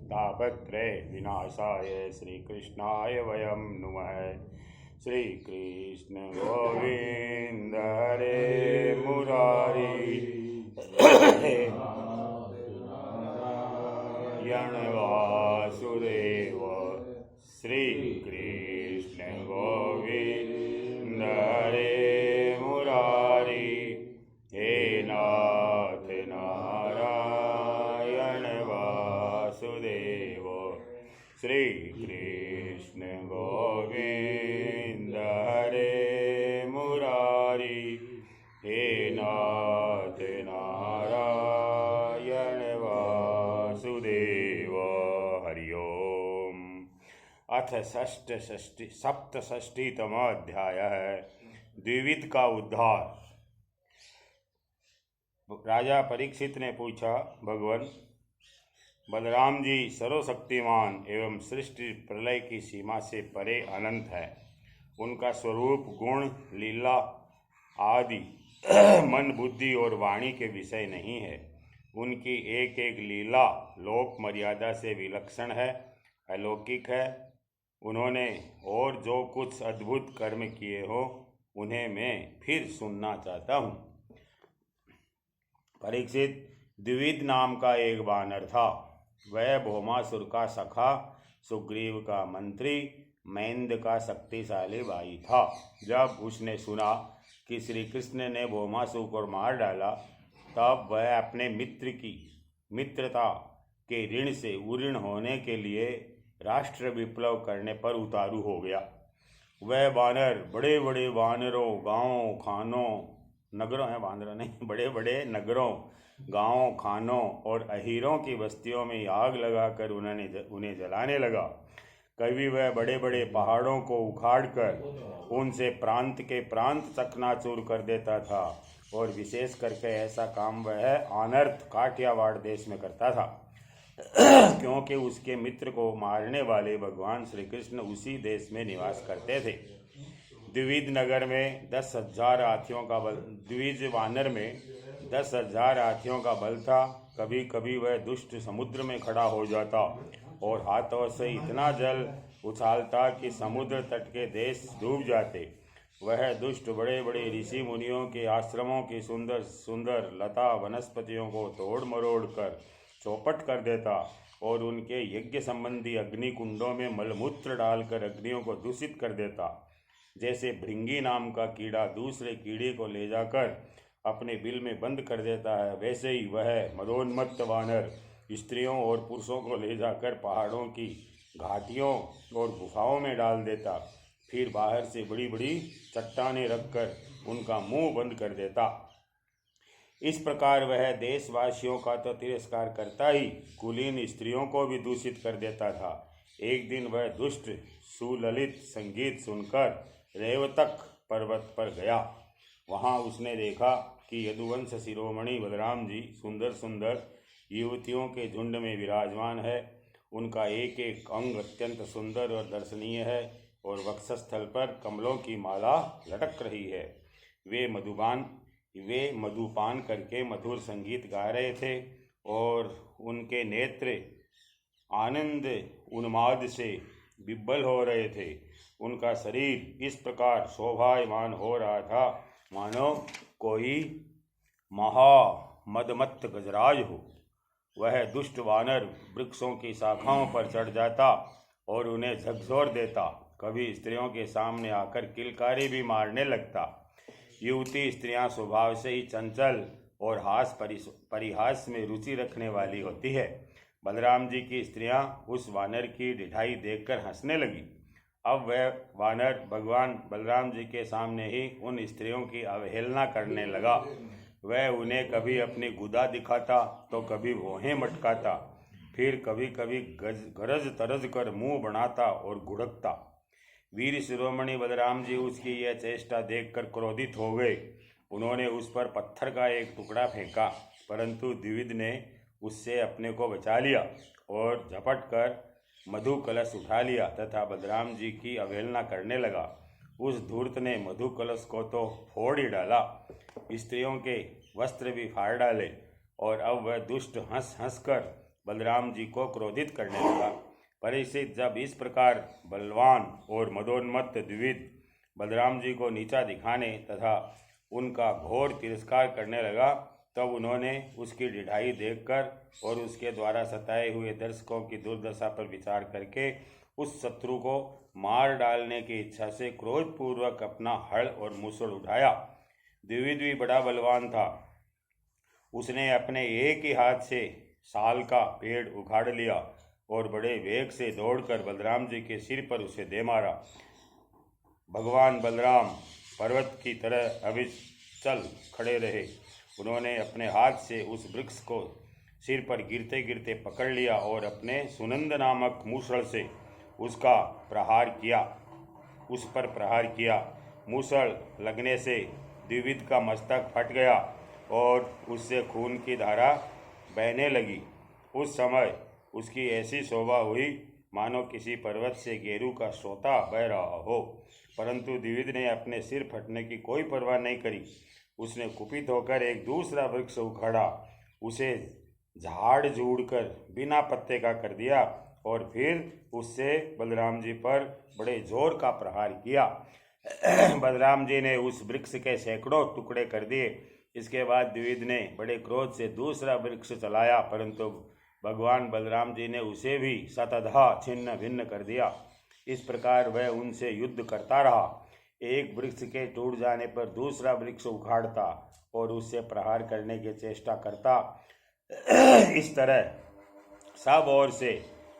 तापत्रय विनाशाय श्रीकृष्णाय वयं नुमः। श्रीकृष्ण गोविंद हरे मुरारी नारायण वासुदेव। श्रीकृष्ण गोविंद हरे मुरारी हे नाथ नारायण वासुदेव। श्रीकृष्ण गोविंद हरे मुरारी हे नाथ नारायण वासुदेव। हरि ओम। अथ सप्तषष्टितम अध्याय है द्विविध का उद्धार। राजा परीक्षित ने पूछा, भगवान बलराम जी सर्वशक्तिमान एवं सृष्टि प्रलय की सीमा से परे अनंत है। उनका स्वरूप, गुण, लीला आदि मन, बुद्धि और वाणी के विषय नहीं है। उनकी एक एक लीला लोक मर्यादा से विलक्षण है, अलौकिक है। उन्होंने और जो कुछ अद्भुत कर्म किए हो उन्हें मैं फिर सुनना चाहता हूँ। परीक्षित, द्विविद नाम का एक वानर था। वह भौमासुर का सखा, सुग्रीव का मंत्री, मैंद का शक्तिशाली भाई था। जब उसने सुना कि श्री कृष्ण ने भौमासुर को मार डाला, तब वह अपने मित्र की मित्रता के ऋण से उऋण होने के लिए राष्ट्र विप्लव करने पर उतारू हो गया। वह वानर बड़े बड़े वानरों, गांवों, खानों, नगरों है वानरों नहीं, बड़े बड़े नगरों, गांवों, खानों और अहीरों की बस्तियों में आग लगाकर उन्हें जलाने लगा। कभी वह बड़े बड़े पहाड़ों को उखाड़कर उनसे प्रांत के प्रांत चकनाचूर कर देता था, और विशेष करके ऐसा काम वह अनर्थ काठियावाड़ देश में करता था क्योंकि उसके मित्र को मारने वाले भगवान श्री कृष्ण उसी देश में निवास करते थे। द्विविद नगर में 10,000 हाथियों का बल, द्विज वानर में 10,000 हाथियों का बल था। कभी कभी वह दुष्ट समुद्र में खड़ा हो जाता और हाथों से इतना जल उछालता कि समुद्र तट के देश डूब जाते। वह दुष्ट बड़े बड़े ऋषि मुनियों के आश्रमों की सुंदर सुंदर लता वनस्पतियों को तोड़ मरोड़ कर चौपट कर देता और उनके यज्ञ संबंधी अग्नि कुंडों में मलमूत्र डालकर अग्नियों को दूषित कर देता। जैसे भृंगी नाम का कीड़ा दूसरे कीड़े को ले जाकर अपने बिल में बंद कर देता है, वैसे ही वह मदोन्मत्त वानर स्त्रियों और पुरुषों को ले जाकर पहाड़ों की घाटियों और गुफाओं में डाल देता। फिर बाहर से बड़ी बड़ी चट्टानें रखकर उनका मुंह बंद कर देता। इस प्रकार वह देशवासियों का तो तिरस्कार करता ही कुलीन स्त्रियों को भी दूषित कर देता था। एक दिन वह दुष्ट सुललित संगीत सुनकर रेवतक पर्वत पर गया। वहां उसने देखा कि यदुवंश शिरोमणि बलराम जी सुंदर सुंदर युवतियों के झुंड में विराजमान है। उनका एक एक अंग अत्यंत सुंदर और दर्शनीय है और वक्षस्थल पर कमलों की माला लटक रही है। वे मधुपान करके मधुर संगीत गा रहे थे और उनके नेत्र आनंद उन्माद से विब्बल हो रहे थे। उनका शरीर इस प्रकार शोभायमान हो रहा था मानो कोई महामदमत्त गजराज हो। वह दुष्ट वानर वृक्षों की शाखाओं पर चढ़ जाता और उन्हें झकझोर देता। कभी स्त्रियों के सामने आकर किलकारी भी मारने लगता। युवती स्त्रियां स्वभाव से ही चंचल और परिहास में रुचि रखने वाली होती है। बलराम जी की स्त्रियां उस वानर की ढिठाई देखकर हंसने लगी। अब वह वानर भगवान बलराम जी के सामने ही उन स्त्रियों की अवहेलना करने लगा। वह उन्हें कभी अपनी गुदा दिखाता तो कभी भौहें मटकाता, फिर कभी कभी गरज तरज कर मुंह बनाता और घुड़कता। वीर शिरोमणि बलराम जी उसकी यह चेष्टा देखकर क्रोधित हो गए। उन्होंने उस पर पत्थर का एक टुकड़ा फेंका, परंतु द्विविद ने उससे अपने को बचा लिया और झपट कर मधु कलश उठा लिया तथा बलराम जी की अवहेलना करने लगा। उस धूर्त ने मधु कलश को तो फोड़ ही डाला, स्त्रियों के वस्त्र भी फाड़ डाले और अब वह दुष्ट हंस हंस कर बलराम जी को क्रोधित करने लगा। परीक्षित जब इस प्रकार बलवान और मदोन्मत्त द्विविद बलराम जी को नीचा दिखाने तथा उनका घोर तिरस्कार करने लगा, तब उन्होंने उसकी ढिठाई देखकर और उसके द्वारा सताए हुए दर्शकों की दुर्दशा पर विचार करके उस शत्रु को मार डालने की इच्छा से क्रोधपूर्वक अपना हल और मूसल उठाया। द्विविद भी बड़ा बलवान था। उसने अपने एक ही हाथ से साल का पेड़ उखाड़ लिया और बड़े वेग से दौड़कर बलराम जी के सिर पर उसे दे मारा। भगवान बलराम पर्वत की तरह अविचल खड़े रहे। उन्होंने अपने हाथ से उस वृक्ष को सिर पर गिरते गिरते पकड़ लिया और अपने सुनंद नामक मूसल से उस पर प्रहार किया। मूसल लगने से द्विविद का मस्तक फट गया और उससे खून की धारा बहने लगी। उस समय उसकी ऐसी शोभा हुई मानो किसी पर्वत से गेरू का सोता बह रहा हो। परंतु द्विविद ने अपने सिर फटने की कोई परवाह नहीं करी। उसने कुपित होकर एक दूसरा वृक्ष उखाड़ा, उसे झाड़ झूड़ कर बिना पत्ते का कर दिया और फिर उससे बलराम जी पर बड़े जोर का प्रहार किया। बलराम जी ने उस वृक्ष के सैकड़ों टुकड़े कर दिए। इसके बाद द्विविद ने बड़े क्रोध से दूसरा वृक्ष चलाया, परंतु भगवान बलराम जी ने उसे भी शतधा छिन्न भिन्न कर दिया। इस प्रकार वह उनसे युद्ध करता रहा। एक वृक्ष के टूट जाने पर दूसरा वृक्ष उखाड़ता और उससे प्रहार करने की चेष्टा करता। इस तरह सब ओर से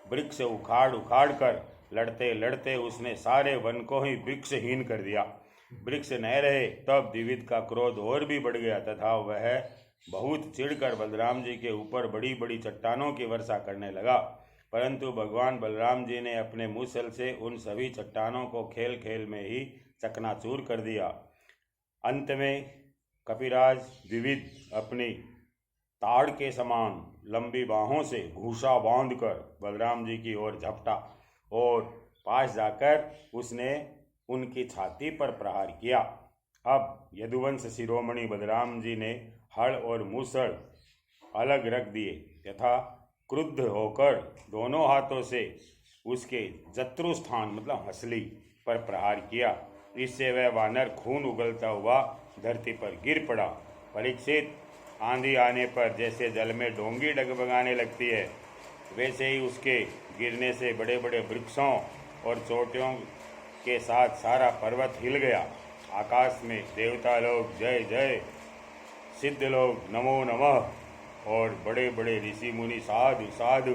वृक्ष उखाड़ कर लड़ते लड़ते उसने सारे वन को ही वृक्षहीन कर दिया। वृक्ष न रहे तब द्विविद का क्रोध और भी बढ़ गया तथा वह बहुत चिढ़कर बलराम जी के ऊपर बड़ी बड़ी चट्टानों की वर्षा करने लगा। परंतु भगवान बलराम जी ने अपने मूसल से उन सभी चट्टानों को खेल खेल में ही चकनाचूर कर दिया। अंत में कपिराज द्विविद अपनी ताड़ के समान लंबी बाहों से घूसा बांधकर बलराम जी की ओर झपटा और पास जाकर उसने उनकी छाती पर प्रहार किया। अब यदुवंश शिरोमणि बलराम जी ने हल और मूसल अलग रख दिए तथा क्रुद्ध होकर दोनों हाथों से उसके जत्रुस्थान मतलब हंसली पर प्रहार किया। इससे वह वानर खून उगलता हुआ धरती पर गिर पड़ा। परीक्षित, आंधी आने पर जैसे जल में डोंगी डगमगाने लगती है, वैसे ही उसके गिरने से बड़े बड़े वृक्षों और चोटियों के साथ सारा पर्वत हिल गया। आकाश में देवता लोग जय जय, सिद्ध लोग नमो नमः और बड़े बड़े ऋषि मुनि साधु साधु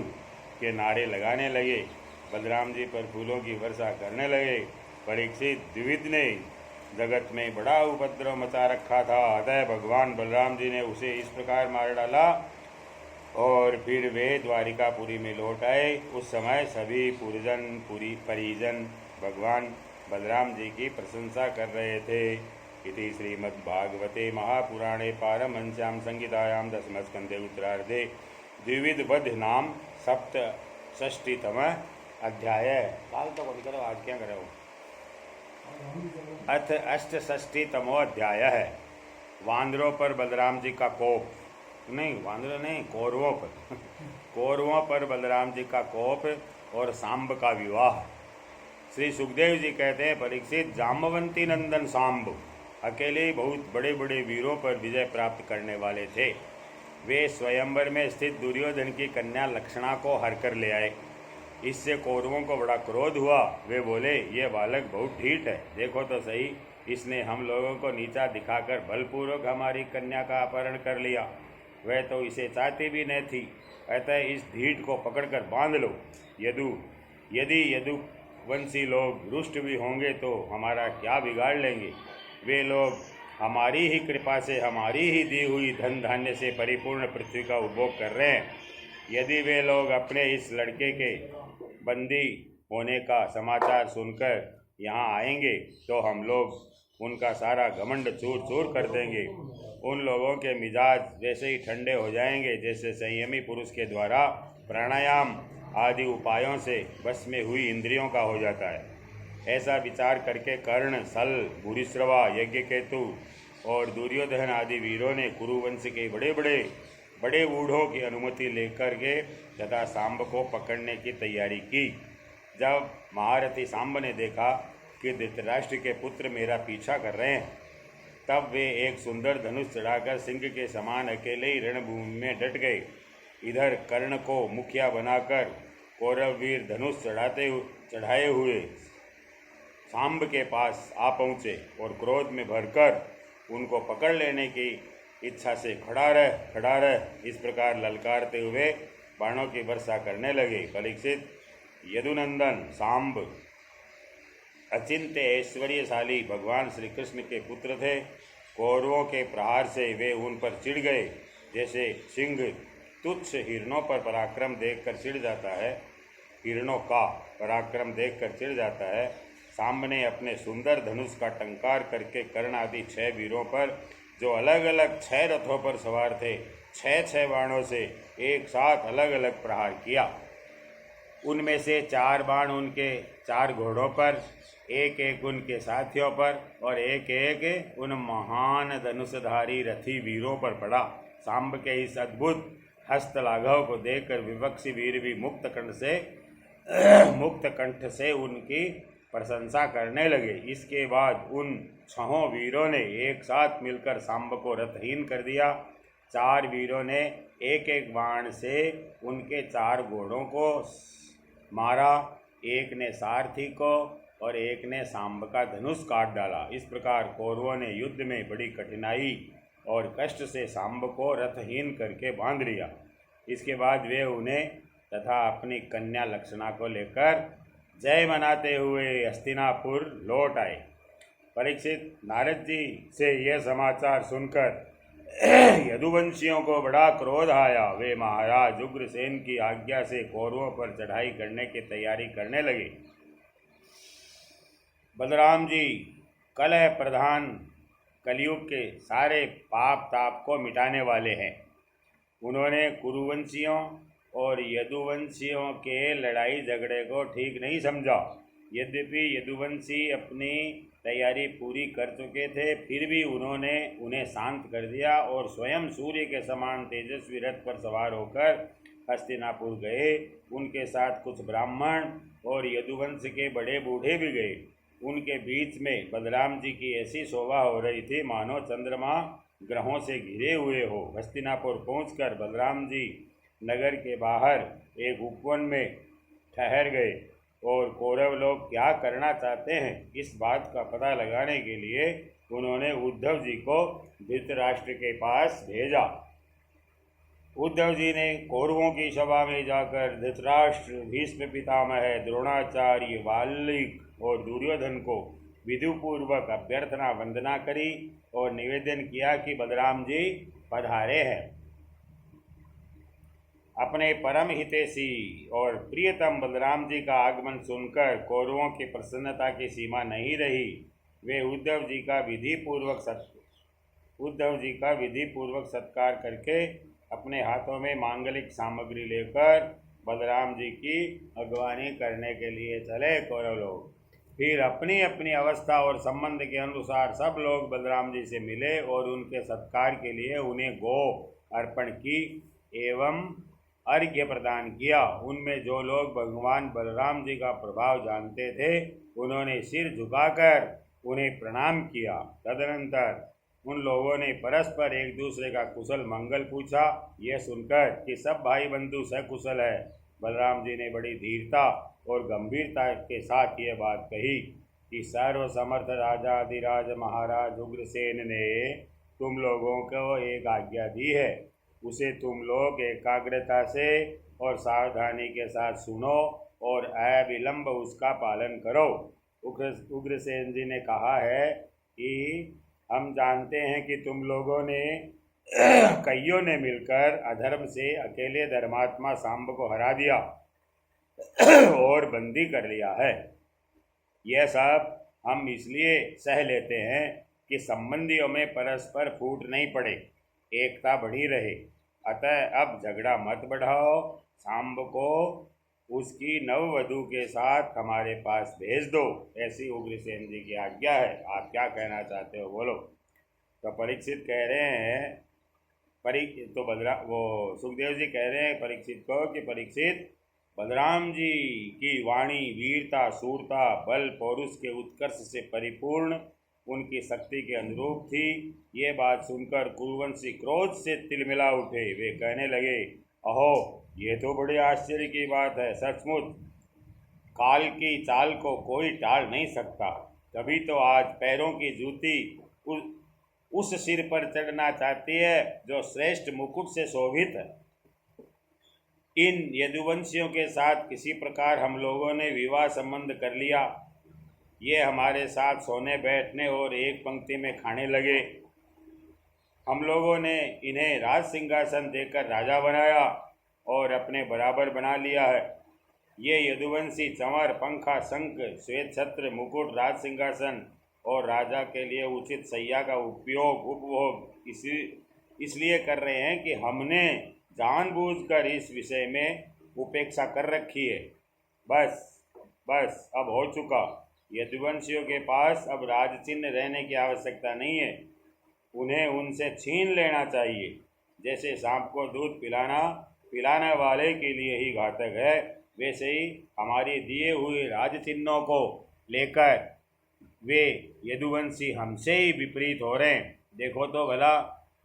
के नारे लगाने लगे। बलराम जी पर फूलों की वर्षा करने लगे। परीक्षित, द्विविद ने जगत में बड़ा उपद्रव मचा रखा था, अतः भगवान बलराम जी ने उसे इस प्रकार मार डाला और फिर वे द्वारिकापुरी में लौट आए। उस समय सभी परिजन भगवान बलराम जी की प्रशंसा कर रहे थे। इति श्रीमद्भागवते महापुराणे पारमहंस्यां संहितायां दशमस्कन्धे उत्तरार्धे द्विविध वध नाम सप्तषष्टितम अध्याय। काल तो कभी करो, आज क्या करो, अथ अष्टषष्टितमो अध्याय है। वानरों पर बलराम जी का कोप, नहीं वानरों नहीं, कौरवों पर कौरवों पर बलराम जी का कोप और सांब का विवाह। श्री सुखदेव जी कहते हैं, परीक्षित, जाम्बवंती नंदन सांब अकेले बहुत बड़े बड़े वीरों पर विजय प्राप्त करने वाले थे। वे स्वयंवर में स्थित दुर्योधन की कन्या लक्षणा को हर कर ले आए। इससे कौरवों को बड़ा क्रोध हुआ। वे बोले, ये बालक बहुत ढीठ है, देखो तो सही, इसने हम लोगों को नीचा दिखाकर बलपूर्वक हमारी कन्या का अपहरण कर लिया। वह तो इसे चाहती भी न थी, अतः इस ढीठ को पकड़कर बांध लो। यदि यदुवंशी लोग रुष्ट भी होंगे तो हमारा क्या बिगाड़ लेंगे। वे लोग हमारी ही कृपा से हमारी ही दी हुई धन धान्य से परिपूर्ण पृथ्वी का उपभोग कर रहे हैं। यदि वे लोग अपने इस लड़के के बंदी होने का समाचार सुनकर यहाँ आएंगे तो हम लोग उनका सारा घमंड चूर चूर कर देंगे। उन लोगों के मिजाज वैसे ही ठंडे हो जाएंगे जैसे संयमी पुरुष के द्वारा प्राणायाम आदि उपायों से बस में हुई इंद्रियों का हो जाता है। ऐसा विचार करके कर्ण, सल, भूरिश्रवा, यज्ञकेतु और दुर्योधन आदि वीरों ने कुरुवंश के बड़े बड़े बड़े बूढ़ों की अनुमति लेकर के तथा सांब को पकड़ने की तैयारी की। जब महारथी सांब ने देखा कि धृतराष्ट्र के पुत्र मेरा पीछा कर रहे हैं, तब वे एक सुंदर धनुष चढ़ाकर सिंह के समान अकेले ही रणभूमि में डट गए। इधर कर्ण को मुखिया बनाकर कौरव वीर धनुष चढ़ाए हुए सांब के पास आ पहुँचे और क्रोध में भरकर उनको पकड़ लेने की इच्छा से खड़ा रह इस प्रकार ललकारते हुए बाणों की वर्षा करने लगे। परीक्षित, यदुनंदन सांब अचिंत्य ऐश्वर्यशाली भगवान श्री कृष्ण के पुत्र थे। कौरवों के प्रहार से वे उन पर चिढ़ गए, जैसे सिंह तुच्छ हिरणों पर पराक्रम देखकर चिढ़ जाता है, हिरणों का पराक्रम देखकर चिढ़ जाता है। सांब ने अपने सुंदर धनुष का टंकार करके कर्ण आदि 6 वीरों पर, जो अलग अलग 6 रथों पर सवार थे, 6 बाणों से एक साथ अलग अलग प्रहार किया। उनमें से 4 बाण उनके 4 घोड़ों पर, एक उनके साथियों पर और एक उन महान धनुषधारी रथी वीरों पर पड़ा। सांब के इस अद्भुत हस्तलाघव को देखकर विपक्षी वीर भी मुक्त कंठ से उनकी प्रशंसा करने लगे। इसके बाद उन 6 वीरों ने एक साथ मिलकर सांब को रथहीन कर दिया। 4 वीरों ने एक बाण से उनके 4 घोड़ों को मारा, एक ने सारथी को और एक ने सांब का धनुष काट डाला। इस प्रकार कौरवों ने युद्ध में बड़ी कठिनाई और कष्ट से सांब को रथहीन करके बांध लिया। इसके बाद वे उन्हें तथा अपनी कन्या लक्षणा को लेकर जय मनाते हुए हस्तिनापुर लौट आए। परीक्षित, नारद जी से यह समाचार सुनकर यदुवंशियों को बड़ा क्रोध आया। वे महाराज उग्रसेन की आज्ञा से कौरवों पर चढ़ाई करने की तैयारी करने लगे। बलराम जी कलह प्रधान कलयुग के सारे पाप ताप को मिटाने वाले हैं। उन्होंने कुरुवंशियों और यदुवंशियों के लड़ाई झगड़े को ठीक नहीं समझा। यद्यपि यदुवंशी अपनी तैयारी पूरी कर चुके थे, फिर भी उन्होंने उन्हें शांत कर दिया और स्वयं सूर्य के समान तेजस्वी रथ पर सवार होकर हस्तिनापुर गए। उनके साथ कुछ ब्राह्मण और यदुवंश के बड़े बूढ़े भी गए। उनके बीच में बलराम जी की ऐसी शोभा हो रही थी मानो चंद्रमा ग्रहों से घिरे हुए हो। हस्तिनापुर पहुंचकर बलराम जी नगर के बाहर एक उपवन में ठहर गए और कौरव लोग क्या करना चाहते हैं इस बात का पता लगाने के लिए उन्होंने उद्धव जी को धृतराष्ट्र के पास भेजा। उद्धव जी ने कौरवों की सभा में जाकर धृतराष्ट्र, भीष्म पितामह, द्रोणाचार्य, वाल्मीकि और दुर्योधन को विधिपूर्वक अभ्यर्थना वंदना करी और निवेदन किया कि बलराम जी पधारे हैं। अपने परम हितैषी और प्रियतम बलराम जी का आगमन सुनकर कौरवों की प्रसन्नता की सीमा नहीं रही। वे उद्धव जी का विधिपूर्वक सत्कार करके अपने हाथों में मांगलिक सामग्री लेकर बलराम जी की अगवानी करने के लिए चले कौरव लोग। फिर अपनी अपनी अवस्था और संबंध के अनुसार सब लोग बलराम जी से मिले और उनके सत्कार के लिए उन्हें गौ अर्पण की एवं अर्घ्य प्रदान किया। उनमें जो लोग भगवान बलराम जी का प्रभाव जानते थे उन्होंने सिर झुकाकर उन्हें प्रणाम किया। तदनंतर उन लोगों ने परस्पर एक दूसरे का कुशल मंगल पूछा। यह सुनकर कि सब भाई बंधु सकुशल है, बलराम जी ने बड़ी धीरता और गंभीरता के साथ ये बात कही कि सर्वसमर्थ राजाधिराज महाराज उग्रसेन ने तुम लोगों को एक आज्ञा दी है, उसे तुम लोग एकाग्रता से और सावधानी के साथ सुनो और अविलंब उसका पालन करो। उग्रसेन जी ने कहा है कि हम जानते हैं कि तुम लोगों ने कईयों ने मिलकर अधर्म से अकेले धर्मात्मा सांब को हरा दिया और बंदी कर लिया है। यह सब हम इसलिए सह लेते हैं कि संबंधियों में परस्पर फूट नहीं पड़े, एकता बढ़ी रहे। अतः अब झगड़ा मत बढ़ाओ, सांब को उसकी नववधू के साथ हमारे पास भेज दो, ऐसी उग्रसेन जी की आज्ञा है। आप क्या कहना चाहते हो, बोलो। तो परीक्षित कह रहे हैं तो वो सुखदेव जी कह रहे हैं परीक्षित को कि परीक्षित, बलराम जी की वाणी वीरता, शूरता, बल, पौरुष के उत्कर्ष से परिपूर्ण, उनकी शक्ति के अनुरूप थी। ये बात सुनकर कुरुवंशी क्रोध से तिलमिला उठे। वे कहने लगे, अहो, ये तो बड़े आश्चर्य की बात है। सचमुच काल की चाल को कोई टाल नहीं सकता। तभी तो आज पैरों की जूती उस सिर पर चढ़ना चाहती है जो श्रेष्ठ मुकुट से शोभित है। इन यदुवंशियों के साथ किसी प्रकार हम लोगों ने विवाह संबंध कर लिया। ये हमारे साथ सोने बैठने और एक पंक्ति में खाने लगे। हम लोगों ने इन्हें राज सिंहासन देकर राजा बनाया और अपने बराबर बना लिया है। ये यदुवंशी चंवर, पंखा, शंख, श्वेत छत्र, मुकुट, राज सिंहासन और राजा के लिए उचित सैया का उपभोग इसलिए कर रहे हैं कि हमने जानबूझकर इस विषय में उपेक्षा कर रखी है। बस अब हो चुका। यदुवंशियों के पास अब राजचिन्ह रहने की आवश्यकता नहीं है। उन्हें उनसे छीन लेना चाहिए। जैसे सांप को दूध पिलाने वाले के लिए ही घातक है, वैसे ही हमारे दिए हुए राजचिन्हों को लेकर वे यदुवंशी हमसे ही विपरीत हो रहे हैं। देखो तो भला,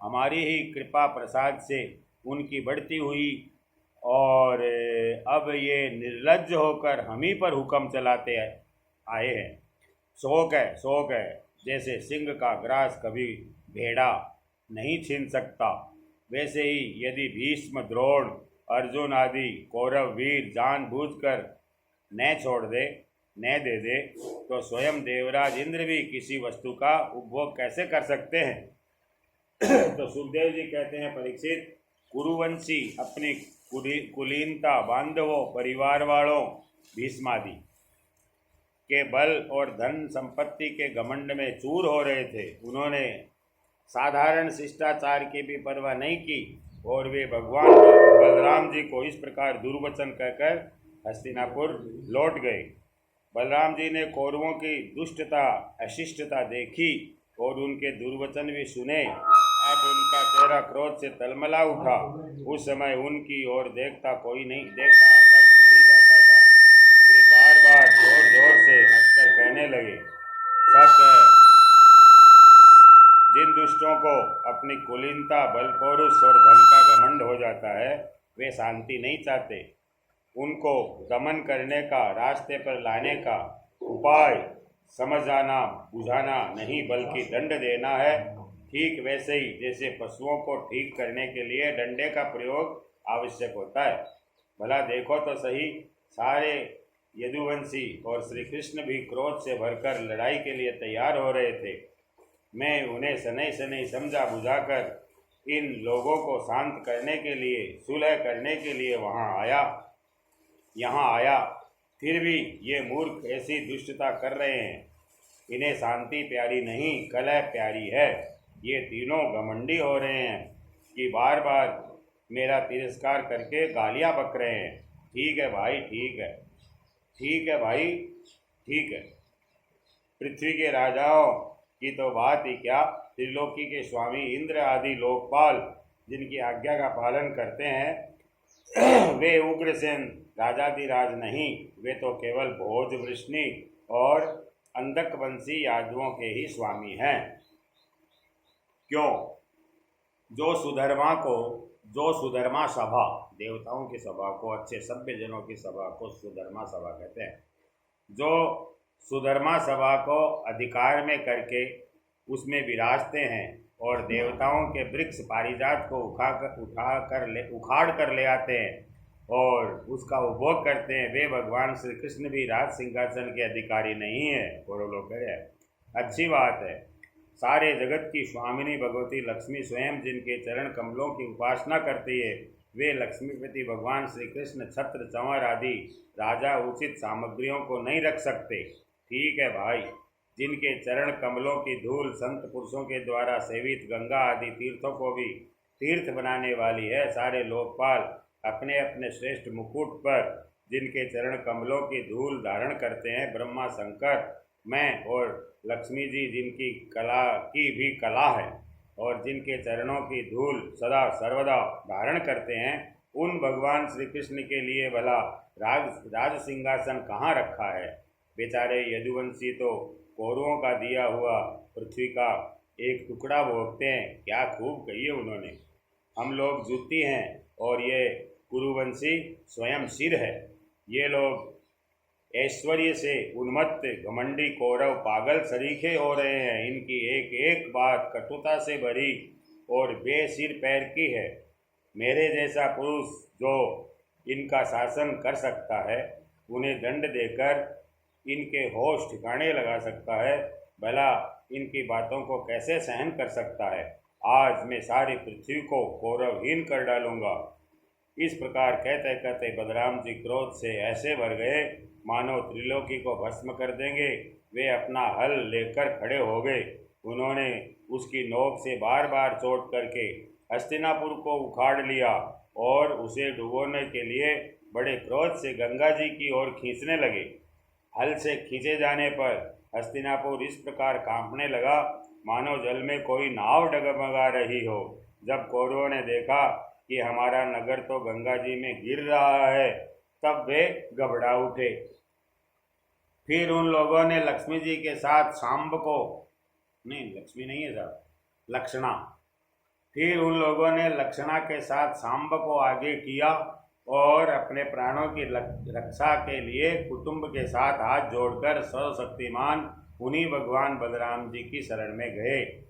हमारी ही कृपा प्रसाद से उनकी बढ़ती हुई और अब ये निर्लज्ज होकर हम ही पर हुक्म चलाते आए हैं। शोक है जैसे सिंह का ग्रास कभी भेड़ा नहीं छीन सकता, वैसे ही यदि भीष्म, द्रोण, अर्जुन आदि कौरव वीर जानबूझकर न दे दे तो स्वयं देवराज इंद्र भी किसी वस्तु का उपभोग कैसे कर सकते हैं। तो सुखदेव जी कहते हैं, परीक्षित, कुरुवंशी अपनी कुलीनता, बांधवों, परिवार वालों, भीष्मादि के बल और धन संपत्ति के घमंड में चूर हो रहे थे। उन्होंने साधारण शिष्टाचार की भी परवाह नहीं की और वे भगवान बलराम जी को इस प्रकार दुर्वचन कहकर हस्तिनापुर लौट गए। बलराम जी ने कौरवों की दुष्टता, अशिष्टता देखी और उनके दुर्वचन भी सुने। अब उनका चेहरा क्रोध से तलमला उठा। उस समय उनकी ओर देखा तक नहीं जाता था। वे बार बार जोर जोर से हंसकर कहने लगे, सच है, जिन दुष्टों को अपनी कुलीनता, बल, पौरुष और धन का घमंड हो जाता है, वे शांति नहीं चाहते। उनको दमन करने का, रास्ते पर लाने का उपाय समझाना बुझाना नहीं, बल्कि दंड देना है। ठीक वैसे ही जैसे पशुओं को ठीक करने के लिए डंडे का प्रयोग आवश्यक होता है। भला देखो तो सही, सारे यदुवंशी और श्री कृष्ण भी क्रोध से भरकर लड़ाई के लिए तैयार हो रहे थे। मैं उन्हें शनै समझा बुझाकर इन लोगों को शांत करने के लिए, सुलह करने के लिए यहाँ आया। फिर भी ये मूर्ख ऐसी दुष्टता कर रहे हैं। इन्हें शांति प्यारी नहीं, कलह प्यारी है। ये तीनों घमंडी हो रहे हैं कि बार बार मेरा तिरस्कार करके गालियाँ बक रहे हैं। ठीक है भाई, ठीक है। पृथ्वी के राजाओं की तो बात ही क्या, त्रिलोकी के स्वामी इंद्र आदि लोकपाल जिनकी आज्ञा का पालन करते हैं, वे उग्रसेन राजाधिराज नहीं, वे तो केवल भोज, वृष्णि और अंधकवंशी यादवों के ही स्वामी हैं। क्यों? जो सुधर्मा सभा, देवताओं की सभा को, अच्छे सभ्य जनों की सभा को सुधर्मा सभा कहते हैं। जो सुधर्मा सभा को अधिकार में करके उसमें विराजते हैं और देवताओं के वृक्ष पारिजात को उखाड़ कर ले आते हैं और उसका उपभोग करते हैं, वे भगवान श्री कृष्ण भी राज सिंहासन के अधिकारी नहीं है। कौरव लोग कह रहे हैं, अच्छी बात है। सारे जगत की स्वामिनी भगवती लक्ष्मी स्वयं जिनके चरण कमलों की उपासना करती है, वे लक्ष्मीपति भगवान श्री कृष्ण छत्र, चंवर आदि राजा उचित सामग्रियों को नहीं रख सकते। ठीक है भाई, जिनके चरण कमलों की धूल संत पुरुषों के द्वारा सेवित गंगा आदि तीर्थों को भी तीर्थ बनाने वाली है। सारे लोकपाल अपने अपने श्रेष्ठ मुकुट पर जिनके चरण कमलों की धूल धारण करते हैं, ब्रह्मा, शंकर, मैं और लक्ष्मी जी जिनकी कला की भी कला है, और जिनके चरणों की धूल सदा सर्वदा धारण करते हैं, उन भगवान श्री कृष्ण के लिए भला राज सिंहासन कहाँ रखा है। बेचारे यदुवंशी तो कौरवों का दिया हुआ पृथ्वी का एक टुकड़ा भोगते हैं। क्या खूब कही है उन्होंने। हम लोग जूती हैं और ये कुरुवंशी स्वयं सिर है। ये लोग ऐश्वर्य से उन्मत्त घमंडी कौरव पागल सरीखे हो रहे हैं। इनकी एक एक बात कटुता से भरी और बेसिर पैर की है। मेरे जैसा पुरुष जो इनका शासन कर सकता है, उन्हें दंड देकर इनके होश ठिकाने लगा सकता है, भला इनकी बातों को कैसे सहन कर सकता है। आज मैं सारी पृथ्वी को कौरवहीन कर डालूंगा। इस प्रकार कहते कहते बलराम जी क्रोध से ऐसे भर गए मानो त्रिलोकी को भस्म कर देंगे। वे अपना हल लेकर खड़े हो गए। उन्होंने उसकी नोक से बार बार चोट करके हस्तिनापुर को उखाड़ लिया और उसे डुबोने के लिए बड़े क्रोध से गंगा जी की ओर खींचने लगे। हल से खींचे जाने पर हस्तिनापुर इस प्रकार कांपने लगा मानो जल में कोई नाव डगमगा रही हो। जब कौरवों ने देखा कि हमारा नगर तो गंगा जी में गिर रहा है, तब वे घबरा उठे। फिर उन लोगों ने लक्ष्मी जी के साथ सांब को, नहीं लक्ष्मी नहीं है साहब, लक्षणा, फिर उन लोगों ने लक्षणा के साथ सांब को आगे किया और अपने प्राणों की रक्षा के लिए कुटुंब के साथ हाथ जोड़कर सर्वशक्तिमान उन्हीं भगवान बलराम जी की शरण में गए।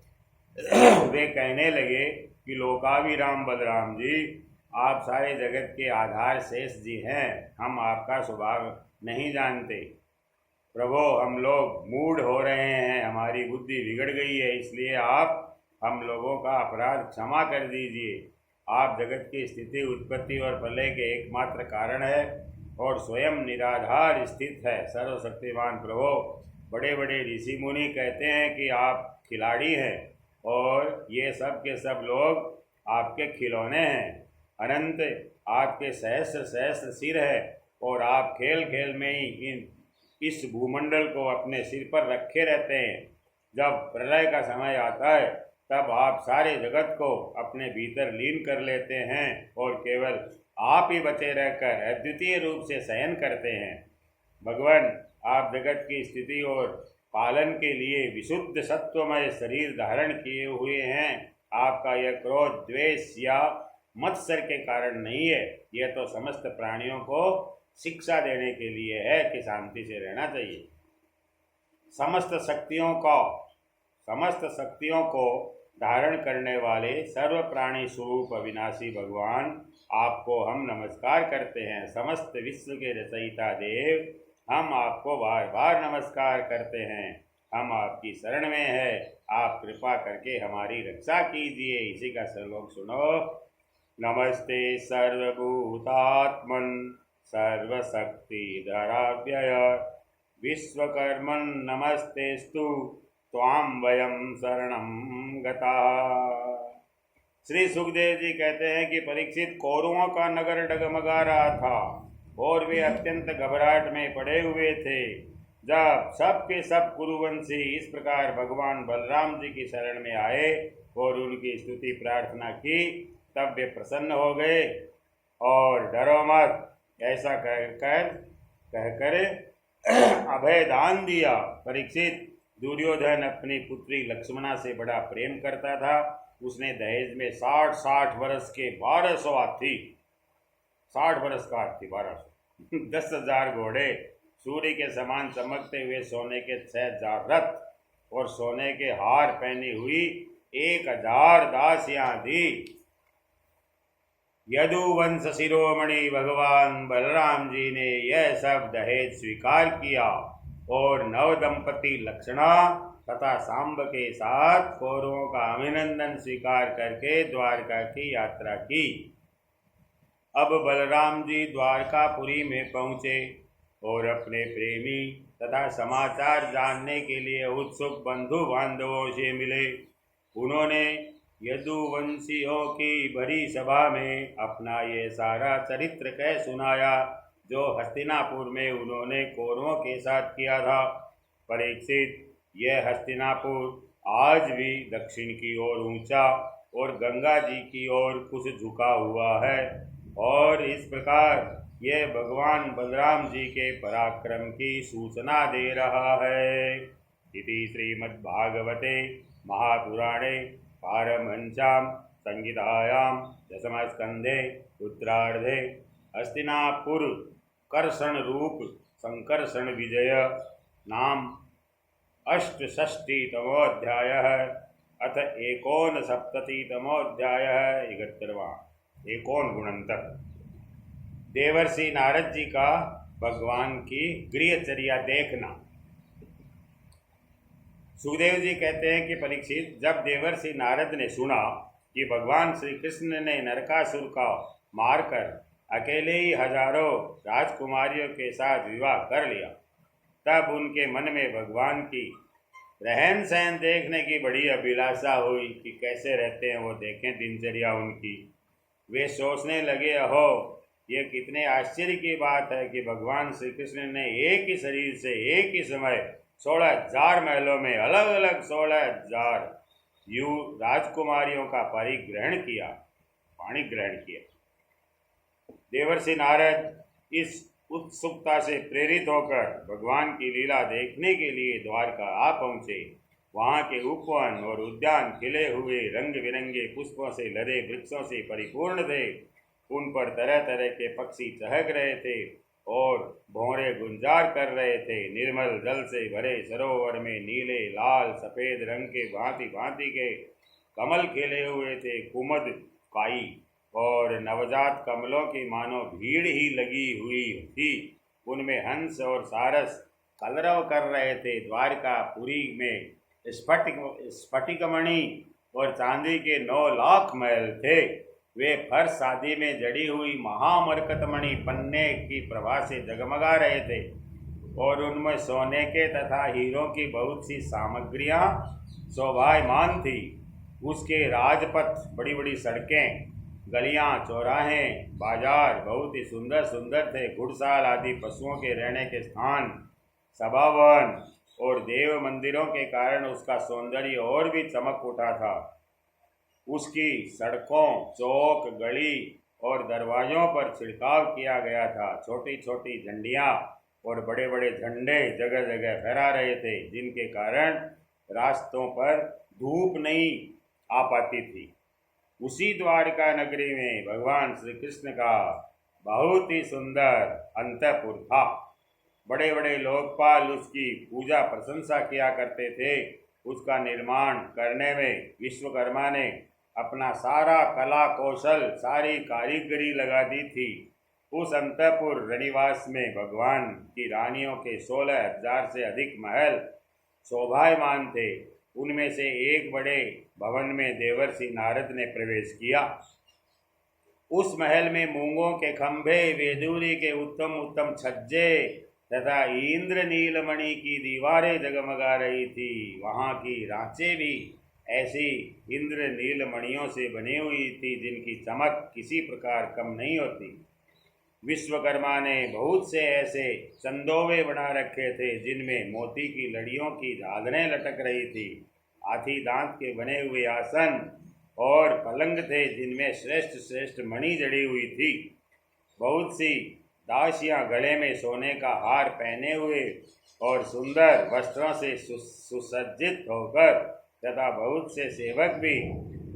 वे कहने लगे कि लोकाभिराम बलराम जी, आप सारे जगत के आधार शेष जी हैं। हम आपका स्वभाव नहीं जानते प्रभो। हम लोग मूढ़ हो रहे हैं, हमारी बुद्धि बिगड़ गई है, इसलिए आप हम लोगों का अपराध क्षमा कर दीजिए। आप जगत की स्थिति, उत्पत्ति और प्रलय के एकमात्र कारण है और स्वयं निराधार स्थित है। सर्वशक्तिमान प्रभो, बड़े बड़े ऋषि मुनि कहते हैं कि आप खिलाड़ी हैं और ये सब के सब लोग आपके खिलौने हैं। अनंत आपके सहस्र सहस्र सिर है और आप खेल खेल में ही इस भूमंडल को अपने सिर पर रखे रहते हैं। जब प्रलय का समय आता है तब आप सारे जगत को अपने भीतर लीन कर लेते हैं और केवल आप ही बचे रहकर अद्वितीय रूप से शयन करते हैं। भगवान, आप जगत की स्थिति और पालन के लिए विशुद्ध सत्वमय शरीर धारण किए हुए हैं। आपका यह क्रोध, द्वेष या मत्सर के कारण नहीं है। यह तो समस्त प्राणियों को शिक्षा देने के लिए है कि शांति से रहना चाहिए। समस्त शक्तियों को धारण करने वाले सर्व प्राणी स्वरूप अविनाशी भगवान, आपको हम नमस्कार करते हैं। समस्त विश्व के रचयिता देव, हम आपको बार बार नमस्कार करते हैं। हम आपकी शरण में है, आप कृपा करके हमारी रक्षा कीजिए। इसी का श्लोक सुनो। नमस्ते सर्वभूतात्मन सर्वशक्तिधराव्यय विश्वकर्मन् नमस्तेस्तु त्वां वयं शरणं गताः। श्री सुखदेव जी कहते हैं कि परीक्षित, कौरवों का नगर डगमगा रहा था और वे अत्यंत घबराहट में पड़े हुए थे। जब सब के सब कुरुवंशी इस प्रकार भगवान बलराम जी की शरण में आए और उनकी स्तुति प्रार्थना की, तब वे प्रसन्न हो गए और डरो मत ऐसा कहकर अभय दान दिया। परीक्षित, दुर्योधन अपनी पुत्री लक्ष्मणा से बड़ा प्रेम करता था। उसने दहेज में 60 वर्ष के 1200 हाथी, 60 वर्ष का हाथी 1200, 10,000 घोड़े, सूर्य के समान चमकते हुए सोने के 6,000 रथ और सोने के हार पहनी हुई 1,000 दासियां दी। यदुवंश शिरोमणि भगवान बलराम जी ने यह सब दहेज स्वीकार किया और नव दंपति लक्षणा तथा सांब के साथ कौरवों का अभिनंदन स्वीकार करके द्वारका की यात्रा की। अब बलराम जी द्वारकापुरी में पहुँचे और अपने प्रेमी तथा समाचार जानने के लिए उत्सुक बंधु बांधवों से मिले। उन्होंने यदुवंशियों की भरी सभा में अपना ये सारा चरित्र कह सुनाया जो हस्तिनापुर में उन्होंने कौरवों के साथ किया था। परीक्षित, यह हस्तिनापुर आज भी दक्षिण की ओर ऊंचा और गंगा जी की ओर कुछ झुका हुआ है। और इस प्रकार यह भगवान बलराम जी के पराक्रम की सूचना दे रहा है। इति श्रीमद्भागवते महापुराणे पारमहंस्यां संहितायां दशमस्कन्धे उत्तरार्धे हस्तिनापुर कर्षण रूप संकर्षण विजय नाम अष्टषष्टितमोऽध्यायः अथ एकोनसप्ततितमोऽध्यायः 71वां एकोनगुणंतर। देवर्षि नारद जी का भगवान की गृहचर्या देखना। सुखदेव जी कहते हैं कि परीक्षित, जब देवर्षि नारद ने सुना कि भगवान श्री कृष्ण ने नरकासुर का मारकर अकेले ही हजारों राजकुमारियों के साथ विवाह कर लिया, तब उनके मन में भगवान की रहन सहन देखने की बड़ी अभिलाषा हुई कि कैसे रहते हैं वो देखें, दिनचर्या उनकी। वे सोचने लगे, अहो ये कितने आश्चर्य की बात है कि भगवान श्री कृष्ण ने एक ही शरीर से एक ही समय 16,000 महलों में अलग अलग 16,000 राजकुमारियों का पाणी ग्रहण किया। देवर्षि नारद इस उत्सुकता से प्रेरित होकर भगवान की लीला देखने के लिए द्वारका आ पहुँचे। वहाँ के उपवन और उद्यान खिले हुए रंग बिरंगे पुष्पों से लदे वृक्षों से परिपूर्ण थे। उन पर तरह तरह के पक्षी चहक रहे थे और भौरे गुंजार कर रहे थे। निर्मल जल से भरे सरोवर में नीले, लाल, सफेद रंग के भांति भांति के कमल खिले हुए थे। कुमुद, काई और नवजात कमलों की मानो भीड़ ही लगी हुई थी। उनमें हंस और सारस कलरव कर रहे थे। द्वारकापुरी में स्फटिकमणि और चांदी के 9 लाख महल थे। वे फर्श शादी में जड़ी हुई महामरकतमणि पन्ने की प्रभा से जगमगा रहे थे और उनमें सोने के तथा हीरों की बहुत सी सामग्रियां शोभायमान थी। उसके राजपथ, बड़ी बड़ी सड़कें, गलियां, चौराहे, बाजार बहुत ही सुंदर सुंदर थे। घुड़साल आदि पशुओं के रहने के स्थान, सभावन और देव मंदिरों के कारण उसका सौंदर्य और भी चमक उठा था। उसकी सड़कों, चौक, गली और दरवाजों पर छिड़काव किया गया था। छोटी छोटी झंडियाँ और बड़े बड़े झंडे जगह जगह फहरा रहे थे, जिनके कारण रास्तों पर धूप नहीं आ पाती थी। उसी द्वारका नगरी में भगवान श्री कृष्ण का बहुत ही सुंदर अंतःपुर था। बड़े बड़े लोकपाल उसकी पूजा प्रशंसा किया करते थे। उसका निर्माण करने में विश्वकर्मा ने अपना सारा कला कौशल, सारी कारीगरी लगा दी थी। उस अंतःपुर रनिवास में भगवान की रानियों के 16,000 से अधिक महल शोभायमान थे। उनमें से एक बड़े भवन में देवर्षि नारद ने प्रवेश किया। उस महल में मूंगों के खंभे, वेदूरी के उत्तम उत्तम छज्जे तथा इंद्र नीलमणि की दीवारें जगमगा रही थी। वहाँ की रांचें भी ऐसी इंद्र नीलमणियों से बनी हुई थी जिनकी चमक किसी प्रकार कम नहीं होती। विश्वकर्मा ने बहुत से ऐसे चंदोवे बना रखे थे जिनमें मोती की लड़ियों की झालरें लटक रही थी। हाथी दांत के बने हुए आसन और पलंग थे जिनमें श्रेष्ठ श्रेष्ठ मणि जड़ी हुई थी। बहुत सी दासियां गले में सोने का हार पहने हुए और सुंदर वस्त्रों से सुसज्जित होकर तथा बहुत से सेवक भी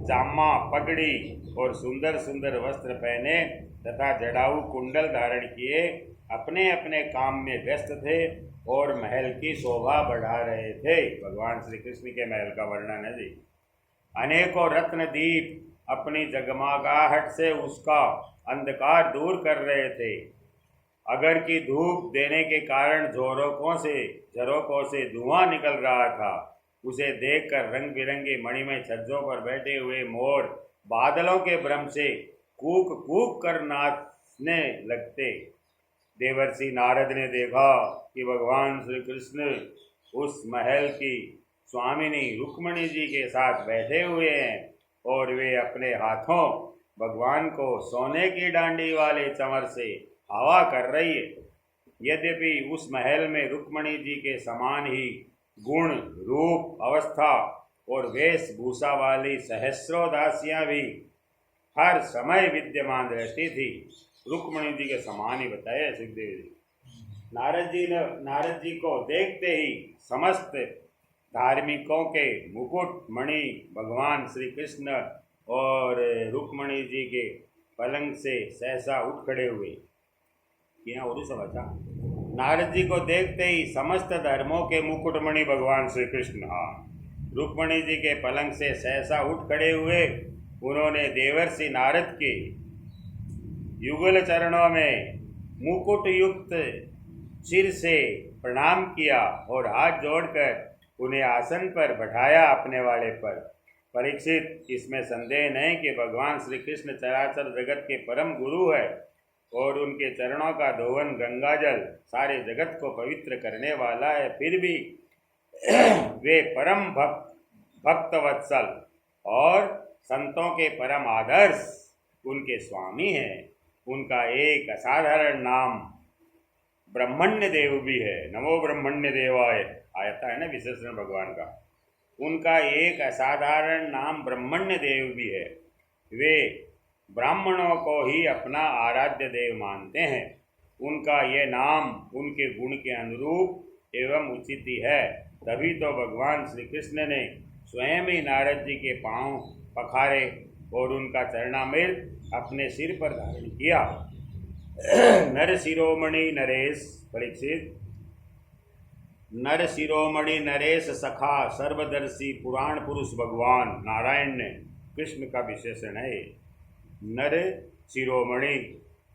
जामा, पगड़ी और सुंदर सुंदर वस्त्र पहने तथा जड़ाऊ कुंडल धारण किए अपने अपने काम में व्यस्त थे और महल की शोभा बढ़ा रहे थे। भगवान श्री कृष्ण के महल का वर्णन है जी। अनेकों रत्न दीप अपनी जगमगाहट से उसका अंधकार दूर कर रहे थे। अगर की धूप देने के कारण झरोकों से धुआं निकल रहा था। उसे देखकर रंग बिरंगे मणिमय छज्जों पर बैठे हुए मोर बादलों के भ्रम से कूक कूक कर नाचने लगते। देवर्षि नारद ने देखा कि भगवान श्री कृष्ण उस महल की स्वामिनी रुक्मिणी जी के साथ बैठे हुए हैं और वे अपने हाथों भगवान को सोने की डांडी वाले चमर से हवा कर रही है। यद्यपि उस महल में रुक्मिणी जी के समान ही गुण, रूप, अवस्था और वेशभूषा वाली सहस्रों दासियां भी हर समय विद्यमान रहती थी। रुक्मणी जी के समान ही बताया सुखदेव जी। नारद जी को देखते ही समस्त धार्मिकों के मुकुट मणि भगवान श्री कृष्ण और रुक्मणी जी के पलंग से सहसा उठ खड़े हुए। और समझा, नारद जी को देखते ही समस्त धर्मों के मुकुटमणि भगवान श्री कृष्ण रुक्मणी जी के पलंग से सहसा उठ खड़े हुए। उन्होंने देवर्षि नारद के युगल चरणों में मुकुट युक्त सिर से प्रणाम किया और हाथ जोड़कर उन्हें आसन पर बैठाया अपने वाले पर। परीक्षित, इसमें संदेह नहीं कि भगवान श्री कृष्ण चराचर जगत के परम गुरु है और उनके चरणों का धोवन गंगाजल सारे जगत को पवित्र करने वाला है। फिर भी वे परम भक्तवत्सल और संतों के परम आदर्श उनके स्वामी हैं। उनका एक असाधारण नाम ब्रह्मण्य देव भी है। नमो ब्रह्मण्य देवाय आता है ना विशेषण भगवान का। उनका एक असाधारण नाम ब्रह्मण्य देव भी है। वे ब्राह्मणों को ही अपना आराध्य देव मानते हैं। उनका ये नाम उनके गुण के अनुरूप एवं उचित ही है। तभी तो भगवान श्री कृष्ण ने स्वयं ही नारद जी के पांव पखारे और उनका चरणामृत अपने सिर पर धारण किया। नर शिरोमणि नरेश, परीक्षित, नर शिरोमणि नरेश सखा सर्वदर्शी पुराण पुरुष भगवान नारायण ने कृष्ण का विशेषण है। नर शिरोमणि,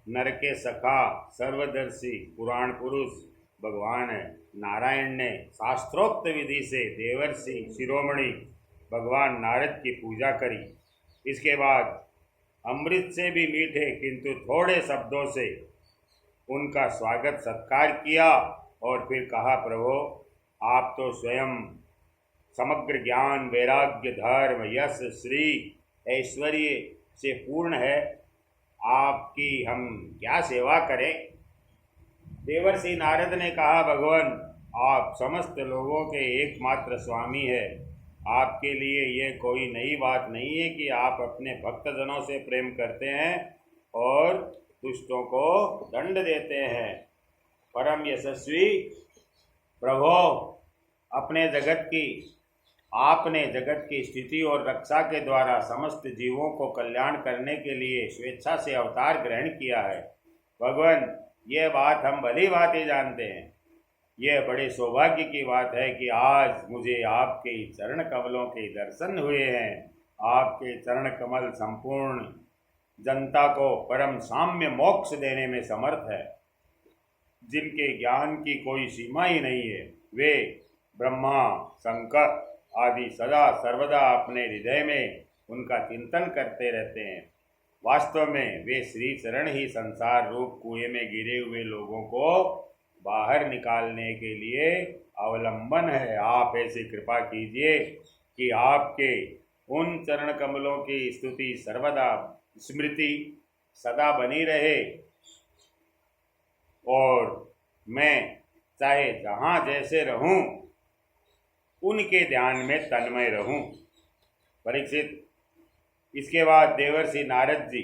नर के सखा, सर्वदर्शी, पुराण पुरुष भगवान है नारायण ने शास्त्रोक्त विधि से देवर्षि शिरोमणि भगवान नारद की पूजा करी। इसके बाद अमृत से भी मीठे किंतु थोड़े शब्दों से उनका स्वागत सत्कार किया और फिर कहा, प्रभो आप तो स्वयं समग्र ज्ञान वैराग्य धर्म यश श्री ऐश्वर्य से पूर्ण है, आपकी हम क्या सेवा करें। देवर्षि नारद ने कहा, भगवान आप समस्त लोगों के एकमात्र स्वामी है। आपके लिए ये कोई नई बात नहीं है कि आप अपने भक्तजनों से प्रेम करते हैं और दुष्टों को दंड देते हैं। परम यशस्वी प्रभो, आपने जगत की स्थिति और रक्षा के द्वारा समस्त जीवों को कल्याण करने के लिए स्वेच्छा से अवतार ग्रहण किया है। भगवान, ये बात हम भली भांति ही जानते हैं। यह बड़े सौभाग्य की बात है कि आज मुझे आपके चरण कमलों के दर्शन हुए हैं। आपके चरण कमल संपूर्ण जनता को परम साम्य मोक्ष देने में समर्थ है। जिनके ज्ञान की कोई सीमा ही नहीं है, वे ब्रह्मा शंकर आदि सदा सर्वदा अपने हृदय में उनका चिंतन करते रहते हैं। वास्तव में वे श्री चरण ही संसार रूप कुएं में गिरे हुए लोगों को बाहर निकालने के लिए अवलंबन है। आप ऐसी कृपा कीजिए कि आपके उन चरण कमलों की स्तुति सर्वदा स्मृति सदा बनी रहे और मैं चाहे जहाँ जैसे रहूं उनके ध्यान में तन्मय रहूं। परीक्षित, इसके बाद देवर्षि नारद जी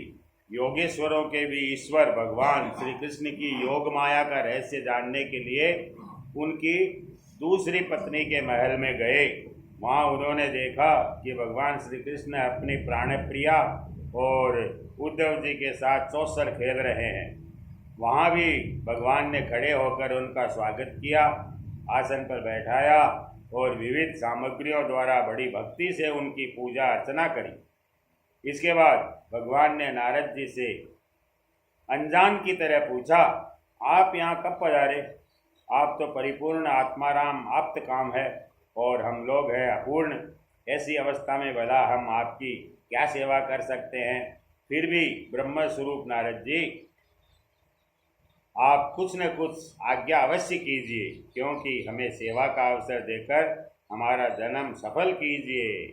योगेश्वरों के भी ईश्वर भगवान श्री कृष्ण की योग माया का रहस्य जानने के लिए उनकी दूसरी पत्नी के महल में गए। वहाँ उन्होंने देखा कि भगवान श्री कृष्ण अपनी प्राणप्रिया और उद्धव जी के साथ चौसर खेल रहे हैं। वहाँ भी भगवान ने खड़े होकर उनका स्वागत किया, आसन पर बैठाया और विविध सामग्रियों द्वारा बड़ी भक्ति से उनकी पूजा अर्चना करी। इसके बाद भगवान ने नारद जी से अनजान की तरह पूछा, आप यहाँ कब पधारे? आप तो परिपूर्ण आत्माराम आप्त काम है और हम लोग हैं अपूर्ण। ऐसी अवस्था में भला हम आपकी क्या सेवा कर सकते हैं? फिर भी ब्रह्म स्वरूप नारद जी, आप कुछ न कुछ आज्ञा अवश्य कीजिए, क्योंकि हमें सेवा का अवसर देकर हमारा जन्म सफल कीजिए।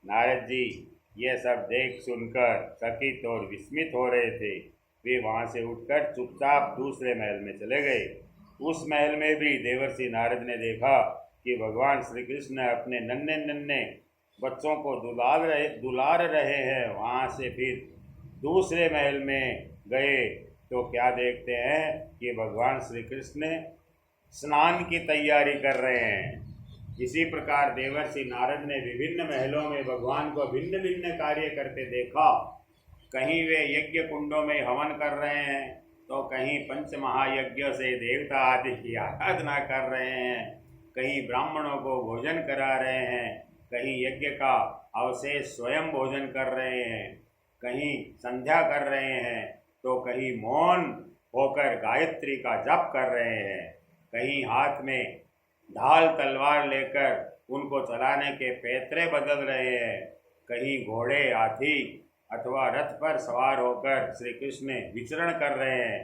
नारद जी यह सब देख सुनकर चकित और विस्मित हो रहे थे। वे वहाँ से उठकर चुपचाप दूसरे महल में चले गए। उस महल में भी देवर्षि नारद ने देखा कि भगवान श्री कृष्ण अपने नन्हे नन्हे बच्चों को दुलार रहे हैं। वहाँ से फिर दूसरे महल में गए तो क्या देखते हैं कि भगवान श्री कृष्ण स्नान की तैयारी कर रहे हैं। इसी प्रकार देवर्षि नारद ने विभिन्न महलों में भगवान को भिन्न भिन्न कार्य करते देखा। कहीं वे यज्ञ कुंडों में हवन कर रहे हैं, तो कहीं पंच महायज्ञों से देवता आदि की आराधना कर रहे हैं, कहीं ब्राह्मणों को भोजन करा रहे हैं, कहीं यज्ञ का अवशेष स्वयं भोजन कर रहे हैं, कहीं संध्या कर रहे हैं, तो कहीं मौन होकर गायत्री का जप कर रहे हैं, कहीं हाथ में ढाल तलवार लेकर उनको चलाने के पैतरे बदल रहे हैं, कहीं घोड़े हाथी अथवा रथ पर सवार होकर श्री कृष्ण विचरण कर रहे हैं,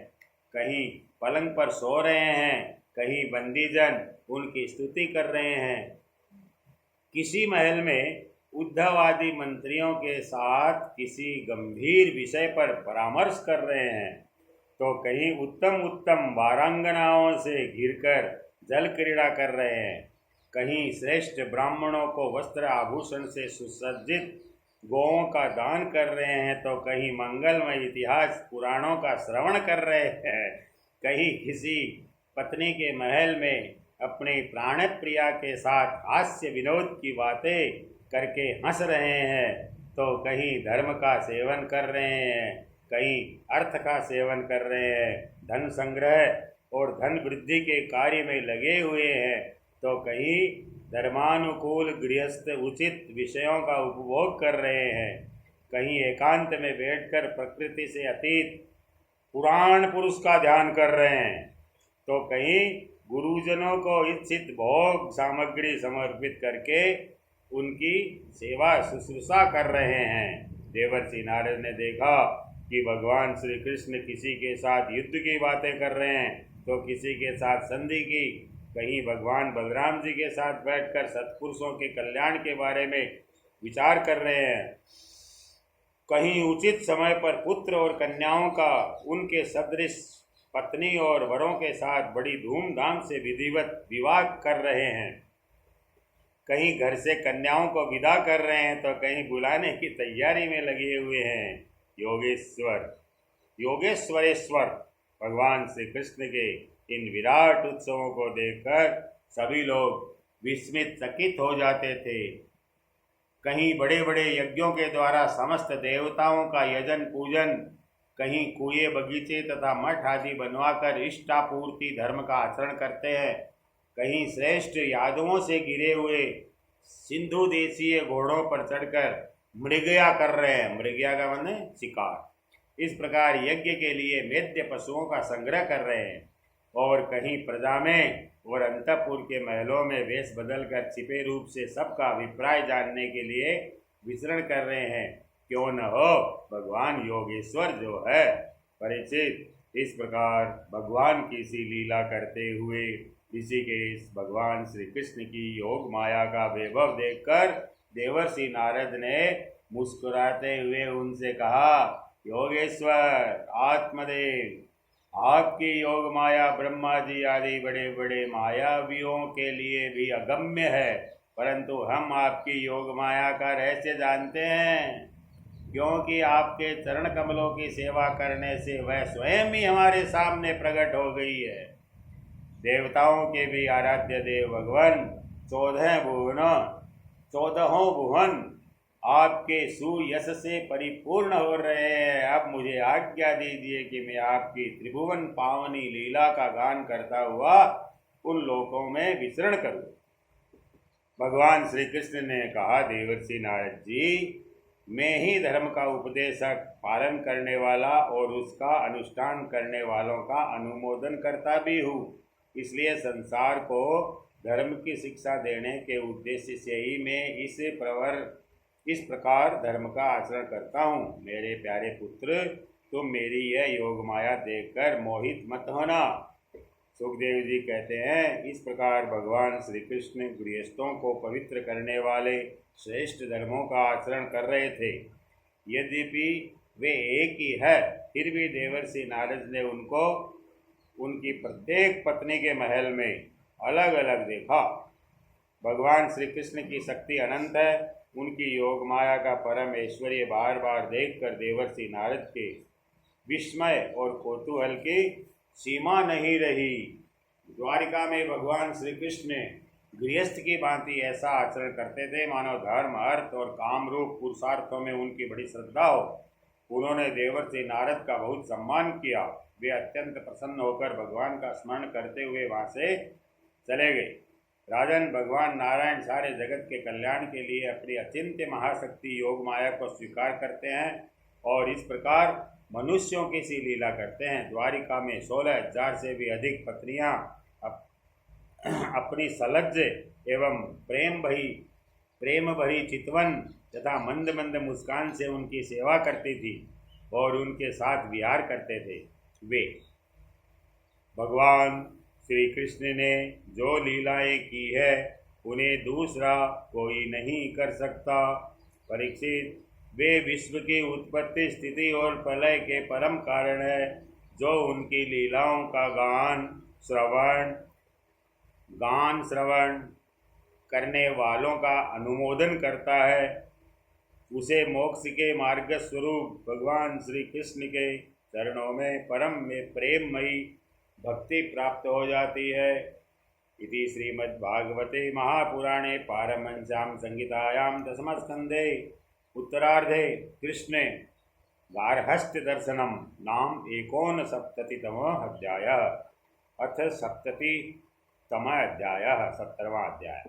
कहीं पलंग पर सो रहे हैं, कहीं बंदीजन उनकी स्तुति कर रहे हैं। किसी महल में उद्धव आदि मंत्रियों के साथ किसी गंभीर विषय पर परामर्श कर रहे हैं, तो कहीं उत्तम उत्तम वारांगनाओं से घिरकर जल क्रीड़ा कर रहे हैं, कहीं श्रेष्ठ ब्राह्मणों को वस्त्र आभूषण से सुसज्जित गौओं का दान कर रहे हैं, तो कहीं मंगलमय इतिहास पुराणों का श्रवण कर रहे हैं, कहीं किसी पत्नी के महल में अपनी प्राण प्रिया के साथ हास्य विनोद की बातें करके हंस रहे हैं, तो कहीं धर्म का सेवन कर रहे हैं, कहीं अर्थ का सेवन कर रहे हैं, धन संग्रह और धन वृद्धि के कार्य में लगे हुए हैं, तो कहीं धर्मानुकूल गृहस्थ उचित विषयों का उपभोग कर रहे हैं, कहीं एकांत में बैठकर प्रकृति से अतीत पुराण पुरुष का ध्यान कर रहे हैं, तो कहीं गुरुजनों को इच्छित भोग सामग्री समर्पित करके उनकी सेवा शुश्रूषा कर रहे हैं। देवर्षि नारद ने देखा कि भगवान श्री कृष्ण किसी के साथ युद्ध की बातें कर रहे हैं, तो किसी के साथ संधि की, कहीं भगवान बलराम जी के साथ बैठकर सत्पुरुषों के कल्याण के बारे में विचार कर रहे हैं, कहीं उचित समय पर पुत्र और कन्याओं का उनके सदृश पत्नी और वरों के साथ बड़ी धूमधाम से विधिवत विवाह कर रहे हैं, कहीं घर से कन्याओं को विदा कर रहे हैं, तो कहीं बुलाने की तैयारी में लगे हुए हैं। योगेश्वरेश्वर भगवान श्री कृष्ण के इन विराट उत्सवों को देखकर सभी लोग विस्मित चकित हो जाते थे। कहीं बड़े बड़े यज्ञों के द्वारा समस्त देवताओं का यजन पूजन, कहीं कुएं बगीचे तथा मठ आदि बनवाकर इष्टापूर्ति धर्म का आचरण करते हैं, कहीं श्रेष्ठ यादवों से घिरे हुए सिंधु देशीय घोड़ों पर चढ़कर मृगया कर रहे हैं। मृगया का माने शिकार। इस प्रकार यज्ञ के लिए मेद्य पशुओं का संग्रह कर रहे हैं, और कहीं प्रजा में और अंतपुर के महलों में वेश बदलकर छिपे रूप से सबका अभिप्राय जानने के लिए विचरण कर रहे हैं। क्यों न हो भगवान योगेश्वर जो है परिचित। इस प्रकार भगवान की सी लीला करते हुए ऋषिकेश भगवान श्री कृष्ण की योग माया का वैभव देखकर देवर्षि नारद ने मुस्कुराते हुए उनसे कहा, योगेश्वर आत्मदेव, आपकी योग माया ब्रह्मा जी आदि बड़े बड़े मायावियों के लिए भी अगम्य है, परंतु हम आपकी योग माया का रहस्य जानते हैं, क्योंकि आपके चरण कमलों की सेवा करने से वह स्वयं ही हमारे सामने प्रकट हो गई है। देवताओं के भी आराध्य देव भगवान 14 भुवन आपके सुयश से परिपूर्ण हो रहे हैं। अब मुझे आज्ञा दीजिए कि मैं आपकी त्रिभुवन पावनी लीला का गान करता हुआ उन लोकों में विचरण करूं। भगवान श्री कृष्ण ने कहा, देवर्षि नारद जी, मैं ही धर्म का उपदेशक, पालन करने वाला और उसका अनुष्ठान करने वालों का अनुमोदन करता भी हूँ। इसलिए संसार को धर्म की शिक्षा देने के उद्देश्य से ही मैं इस प्रकार धर्म का आचरण करता हूँ। मेरे प्यारे पुत्र, तुम मेरी यह योग माया देखकर मोहित मत होना। सुखदेव जी कहते हैं, इस प्रकार भगवान श्री कृष्ण गृहस्थों को पवित्र करने वाले श्रेष्ठ धर्मों का आचरण कर रहे थे। यद्यपि वे एक ही है, फिर भी देवर्षि नारद ने उनको उनकी प्रत्येक पत्नी के महल में अलग अलग देखा। भगवान श्री कृष्ण की शक्ति अनंत है, उनकी योग माया का परम ऐश्वर्य बार बार देखकर देवर्षि नारद के विस्मय और कौतूहल की सीमा नहीं रही। द्वारिका में भगवान श्री कृष्ण गृहस्थ की भांति ऐसा आचरण करते थे मानो धर्म, अर्थ और काम रूप पुरुषार्थों में उनकी बड़ी श्रद्धा हो। उन्होंने देवर्षि नारद का बहुत सम्मान किया। वे अत्यंत प्रसन्न होकर भगवान का स्मरण करते हुए वहाँ से चले गए। राजन, भगवान नारायण सारे जगत के कल्याण के लिए अपनी अचिंत्य महाशक्ति योग माया को स्वीकार करते हैं और इस प्रकार मनुष्यों की सी लीला करते हैं। द्वारिका में 16,000 से भी अधिक पत्नियां अपनी सलज्ज एवं प्रेम भरी चितवन तथा मंद मंद मुस्कान से उनकी सेवा करती थी और उनके साथ विहार करते थे। वे भगवान श्री कृष्ण ने जो लीलाएं की है उन्हें दूसरा कोई नहीं कर सकता। परीक्षित, वे विश्व की उत्पत्ति, स्थिति और प्रलय के परम कारण है। जो उनकी लीलाओं का गान श्रवण करने वालों का अनुमोदन करता है, उसे मोक्ष के मार्ग स्वरूप भगवान श्री कृष्ण के चरणों में परम में प्रेममयी भक्ति प्राप्त हो जाती है। इति श्रीमद्भागवते महापुराणे पारमहंस्यां संहितायां दशमस्कन्धे उत्तरार्धे कृष्णे गार्हस्थ्य दर्शनम नाम 69तमः अध्यायः अथ 70तमः अध्यायः 70वां अध्याय।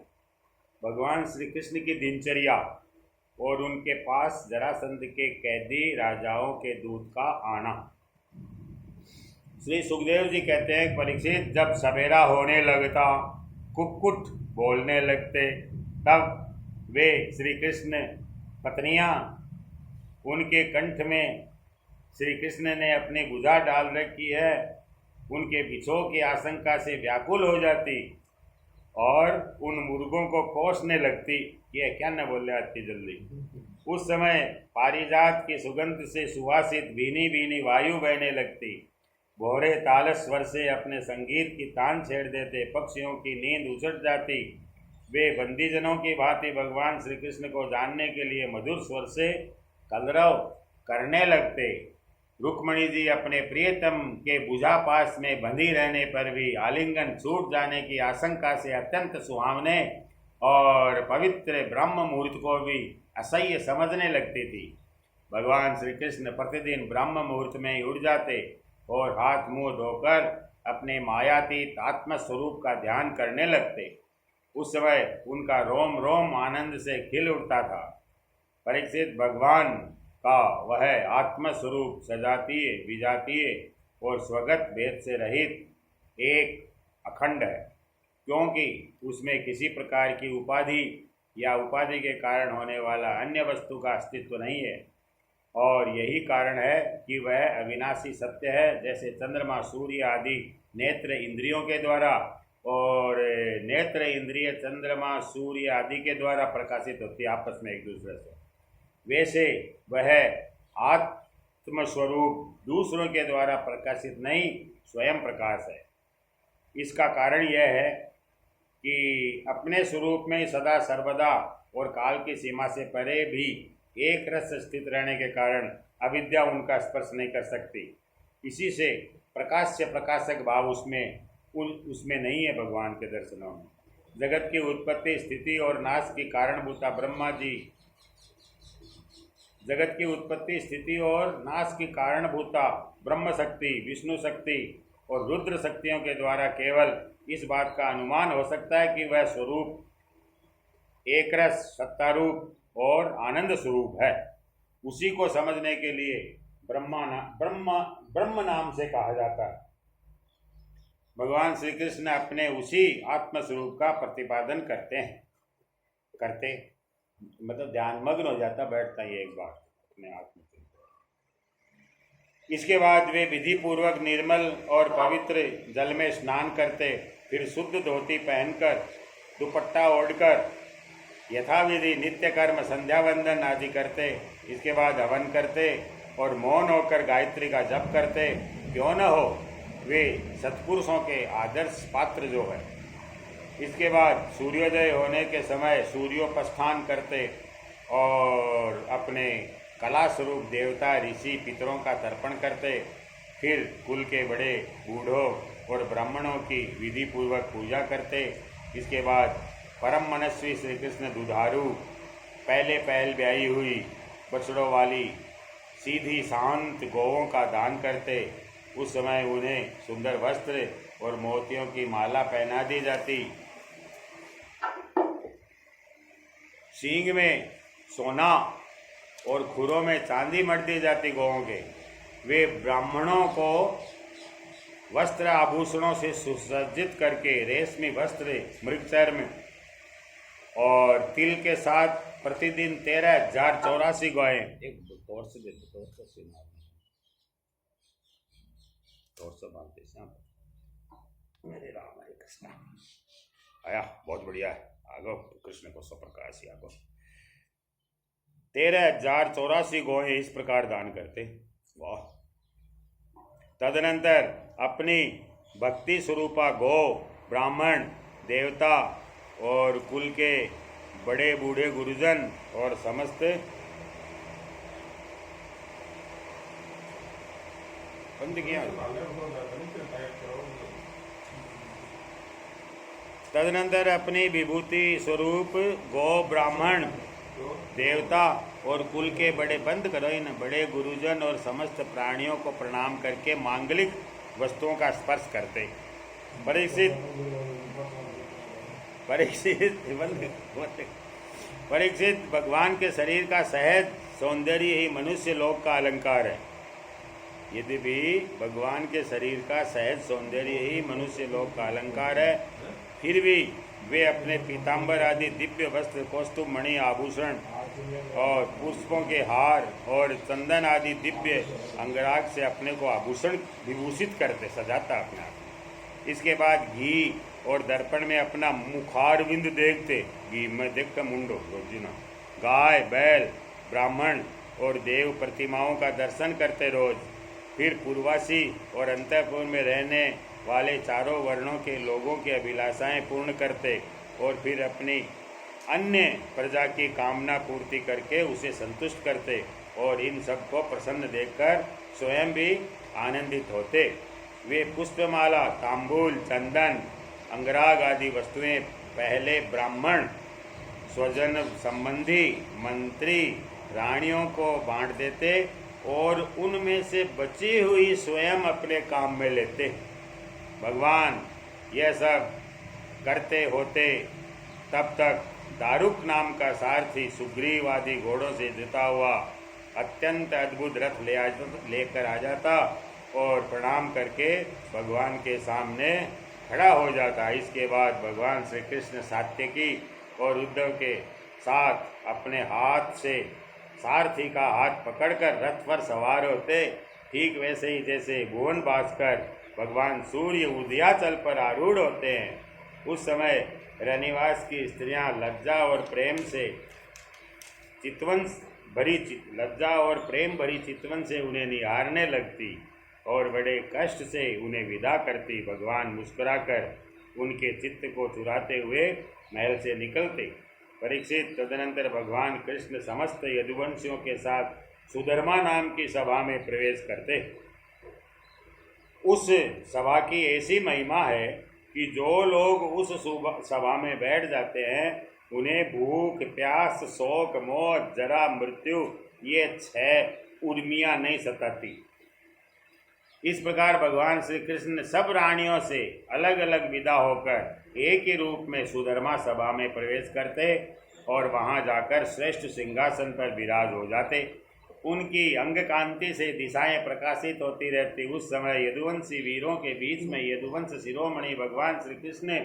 भगवान श्री कृष्ण की दिनचर्या और उनके पास जरासंध के कैदी राजाओं के दूत का आना। श्री सुखदेव जी कहते हैं, परीक्षित, जब सवेरा होने लगता, कुक्कुट बोलने लगते, तब वे श्री कृष्ण पत्नियां उनके कंठ में श्री कृष्ण ने अपनी भुजा डाल रखी है, उनके बिछोह की आशंका से व्याकुल हो जाती और उन मुर्गों को कोसने लगती। ये क्या न बोलने आती जल्दी। उस समय पारिजात की सुगंध से सुवासित भीनी भीनी वायु बहने लगती। भोरे ताल स्वर से अपने संगीत की तान छेड़ देते। पक्षियों की नींद उचट जाती। वे बंदीजनों की भांति भगवान श्री कृष्ण को जानने के लिए मधुर स्वर से कलरव करने लगते। रुक्मणी जी अपने प्रियतम के भुजा पास में बंधी रहने पर भी आलिंगन छूट जाने की आशंका से अत्यंत सुहावने और पवित्र ब्रह्म मुहूर्त को भी असह्य समझने लगती थी। भगवान श्री कृष्ण प्रतिदिन ब्रह्म मुहूर्त में ही उठ जाते और हाथ मुंह धोकर अपने मायातीत आत्म स्वरूप का ध्यान करने लगते। उस समय उनका रोम रोम आनंद से खिल उठता था। परीक्षित, भगवान का वह आत्म स्वरूप सजातीय, विजातीय और स्वगत भेद से रहित एक अखंड है, क्योंकि उसमें किसी प्रकार की उपाधि या उपाधि के कारण होने वाला अन्य वस्तु का अस्तित्व नहीं है। और यही कारण है कि वह अविनाशी सत्य है। जैसे चंद्रमा, सूर्य आदि नेत्र इंद्रियों के द्वारा और नेत्र इंद्रिय चंद्रमा, सूर्य आदि के द्वारा प्रकाशित होती है आपस में एक दूसरे से, वैसे वह आत्मस्वरूप दूसरों के द्वारा प्रकाशित नहीं, स्वयं प्रकाश है। इसका कारण यह है कि अपने स्वरूप में सदा सर्वदा और काल की सीमा से परे भी एक रस स्थित रहने के कारण अविद्या उनका स्पर्श नहीं कर सकती। इसी से प्रकाश से प्रकाशक भाव उसमें नहीं है। भगवान के दर्शनों में जगत की उत्पत्ति, स्थिति और नाश की कारणभूता ब्रह्मा जी, जगत की उत्पत्ति, स्थिति और नाश की कारणभूता ब्रह्म शक्ति, विष्णु शक्ति और रुद्र शक्तियों के द्वारा केवल इस बात का अनुमान हो सकता है कि वह स्वरूप एक रस, सत्तारूप और आनंद स्वरूप है। उसी को समझने के लिए ब्रह्म नाम से कहा जाता है। भगवान श्री कृष्ण अपने उसी आत्म स्वरूप का प्रतिपादन करते मतलब ध्यानमग्न हो जाता, बैठता ही एक बार अपने आत्म से। इसके बाद वे विधि पूर्वक निर्मल और पवित्र जल में स्नान करते, फिर शुद्ध धोती पहनकर, दुपट्टा ओढ़कर यथाविधि नित्य कर्म संध्या वंदन आदि करते। इसके बाद हवन करते और मौन होकर गायत्री का जप करते। क्यों न हो, वे सत्पुरुषों के आदर्श पात्र जो है। इसके बाद सूर्योदय होने के समय सूर्योपस्थान करते और अपने कला स्वरूप देवता ऋषि पितरों का तर्पण करते। फिर कुल के बड़े बूढ़ों और ब्राह्मणों की विधि पूर्वक पूजा करते। इसके बाद परम मनस्वी श्री कृष्ण दुधारू पहले पहल ब्याही हुई बछड़ों वाली सीधी शांत गौओं का दान करते। उस समय उन्हें सुंदर वस्त्र और मोतियों की माला पहना दी जाती। सींग में सोना और खुरों में चांदी मढ़ दी जाती गौओं के। वे ब्राह्मणों को वस्त्र आभूषणों से सुसज्जित करके रेशमी वस्त्र, मृगचर्म और तिल के साथ प्रतिदिन 13,084 गायें। एक तौर से देते, तौर से मानते मेरे राम हरे कृष्ण। आया, बहुत बढ़िया है। आगो कृष्ण को स्वप्रकाश आगो। 13,084 गौएं इस प्रकार दान करते। वाह। तदनंतर अपनी भक्ति स्वरूपा गौ, ब्राह्मण, देवता और कुल के बड़े बूढ़े गुरुजन और समस्त बंद किया। तदनंतर अपनी विभूति स्वरूप गौ, ब्राह्मण, देवता और कुल के बड़े बंद करो इन बड़े गुरुजन और समस्त प्राणियों को प्रणाम करके मांगलिक वस्तुओं का स्पर्श करते। परीक्षित भगवान के शरीर का सहज सौंदर्य ही मनुष्य लोक का अलंकार है। यद्यपि भगवान के शरीर का सहज सौंदर्य ही मनुष्य लोक का अलंकार है, फिर भी वे अपने पीताम्बर आदि दिव्य वस्त्र, कौस्तुभ, मणि, आभूषण और पुष्पों के हार और चंदन आदि दिव्य अंगराग से अपने को आभूषण विभूषित करते, सजाता अपने आप। इसके बाद घी और दर्पण में अपना मुखारविंद देखते। घी में देख कर मुंडो रोजिना। गाय, बैल, ब्राह्मण और देव प्रतिमाओं का दर्शन करते रोज। फिर पूर्वासी और अंतःपुर में रहने वाले चारों वर्णों के लोगों की अभिलाषाएं पूर्ण करते और फिर अपनी अन्य प्रजा की कामना पूर्ति करके उसे संतुष्ट करते और इन सबको प्रसन्न देखकर स्वयं भी आनंदित होते। वे पुष्पमाला, तांबूल, चंदन, अंगराग आदि वस्तुएं पहले ब्राह्मण, स्वजन संबंधी, मंत्री, रानियों को बांट देते और उनमें से बची हुई स्वयं अपने काम में लेते। भगवान यह सब करते होते तब तक दारुक नाम का सारथी सुग्रीव आदि घोड़ों से जुता हुआ अत्यंत अद्भुत रथ लेकर आ जाता और प्रणाम करके भगवान के सामने खड़ा हो जाता। इसके बाद भगवान श्री कृष्ण सात्यकी और उद्धव के साथ अपने हाथ से सारथी का हाथ पकड़कर रथ पर सवार होते। ठीक वैसे ही जैसे भुवन भास्कर भगवान सूर्य उदयाचल पर आरूढ़ होते हैं। उस समय रनिवास की स्त्रियां लज्जा और प्रेम भरी चितवन से उन्हें निहारने लगती और बड़े कष्ट से उन्हें विदा करती। भगवान मुस्कुराकर उनके चित्त को चुराते हुए महल से निकलते। परीक्षित, तदनंतर भगवान कृष्ण समस्त यदुवंशियों के साथ सुधर्मा नाम की सभा में प्रवेश करते। उस सभा की ऐसी महिमा है कि जो लोग उस सभा में बैठ जाते हैं उन्हें भूख, प्यास, शोक, मौत, जरा, मृत्यु ये 6 उर्मियां नहीं सताती। इस प्रकार भगवान श्री कृष्ण सब रानियों से अलग अलग विदा होकर एक ही रूप में सुधर्मा सभा में प्रवेश करते और वहां जाकर श्रेष्ठ सिंहासन पर विराज हो जाते। उनकी अंग कांति से दिशाएं प्रकाशित होती रहती। उस समय यदुवंशी वीरों के बीच में यदुवंश शिरोमणि भगवान श्री कृष्ण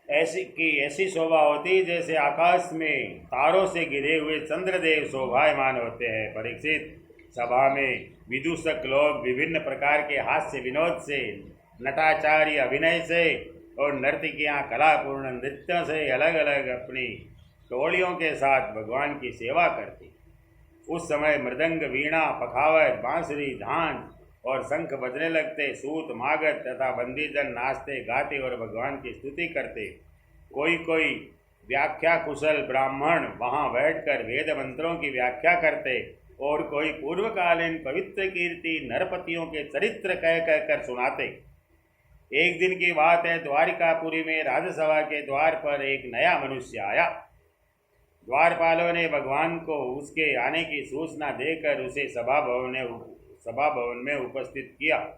ऐसी शोभा होती जैसे आकाश में तारों से घिरे हुए चंद्रदेव शोभायमान होते हैं। परीक्षित, सभा में विदूषक लोग विभिन्न प्रकार के हास्य विनोद से, नटाचार्य अभिनय से और नर्तकियां कलापूर्ण नृत्यों से अलग अलग अपनी टोलियों के साथ भगवान की सेवा करती। उस समय मृदंग, वीणा, पखावज, बांसुरी, झांझ और शंख बजने लगते। सूत, मागध तथा बंदीजन नाचते गाते और भगवान की स्तुति करते। कोई कोई व्याख्या कुशल ब्राह्मण वहां बैठकर वेद मंत्रों की व्याख्या करते और कोई पूर्वकालीन पवित्र कीर्ति नरपतियों के चरित्र कह कहकर सुनाते। एक दिन की बात है, द्वारिकापुरी में राजसभा के द्वार पर एक नया मनुष्य आया। द्वारपालों ने भगवान को उसके आने की सूचना देकर उसे सभा भवन में उपस्थित किया।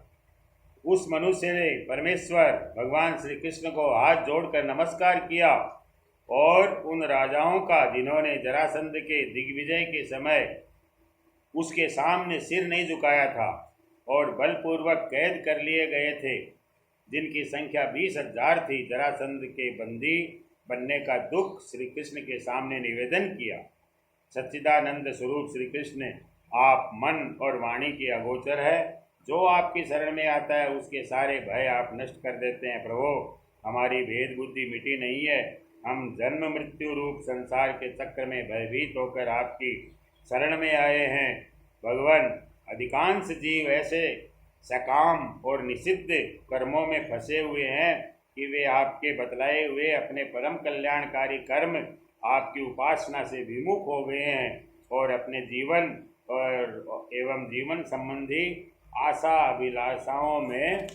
उस मनुष्य ने परमेश्वर भगवान श्री कृष्ण को हाथ जोड़कर नमस्कार किया और उन राजाओं का जिन्होंने जरासंध के दिग्विजय के समय उसके सामने सिर नहीं झुकाया था और बलपूर्वक कैद कर लिए गए थे, जिनकी संख्या 20,000 थी, जरासंध के बंदी बनने का दुख श्री कृष्ण के सामने निवेदन किया। सच्चिदानंद स्वरूप श्री कृष्ण, आप मन और वाणी की अगोचर है। जो आपकी शरण में आता है उसके सारे भय आप नष्ट कर देते हैं। प्रभु, हमारी भेद बुद्धि मिटी नहीं है। हम जन्म मृत्यु रूप संसार के चक्र में भयभीत होकर आपकी शरण में आए हैं। भगवान, अधिकांश जीव ऐसे सकाम और निषिद्ध कर्मों में फंसे हुए हैं कि वे आपके बतलाए हुए अपने परम कल्याणकारी कर्म आपकी उपासना से विमुख हो गए हैं और अपने जीवन और एवं जीवन संबंधी आशा अभिलाषाओं में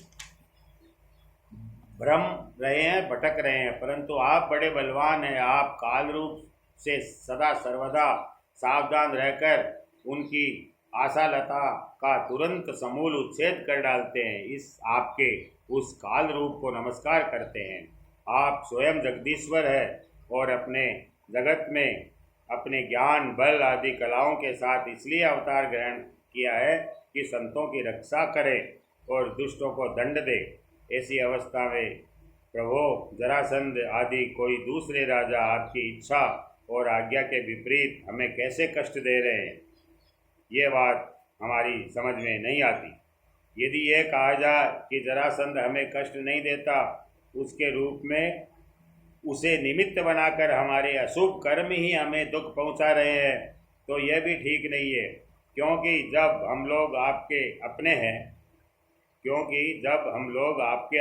भ्रम रहे हैं, भटक रहे हैं। परंतु आप बड़े बलवान हैं। आप काल रूप से सदा सर्वदा सावधान रहकर उनकी आशालता का तुरंत समूल उच्छेद कर डालते हैं। इस आपके उस काल रूप को नमस्कार करते हैं। आप स्वयं जगदीश्वर है और अपने जगत में अपने ज्ञान बल आदि कलाओं के साथ इसलिए अवतार ग्रहण किया है कि संतों की रक्षा करे और दुष्टों को दंड दे। ऐसी अवस्था में प्रभु, जरासंध आदि कोई दूसरे राजा आपकी इच्छा और आज्ञा के विपरीत हमें कैसे कष्ट दे रहे हैं, ये बात हमारी समझ में नहीं आती। यदि यह कहा जाए कि जरासंध हमें कष्ट नहीं देता, उसके रूप में उसे निमित्त बनाकर हमारे अशुभ कर्म ही हमें दुख पहुंचा रहे हैं, तो यह भी ठीक नहीं है। क्योंकि जब हम लोग आपके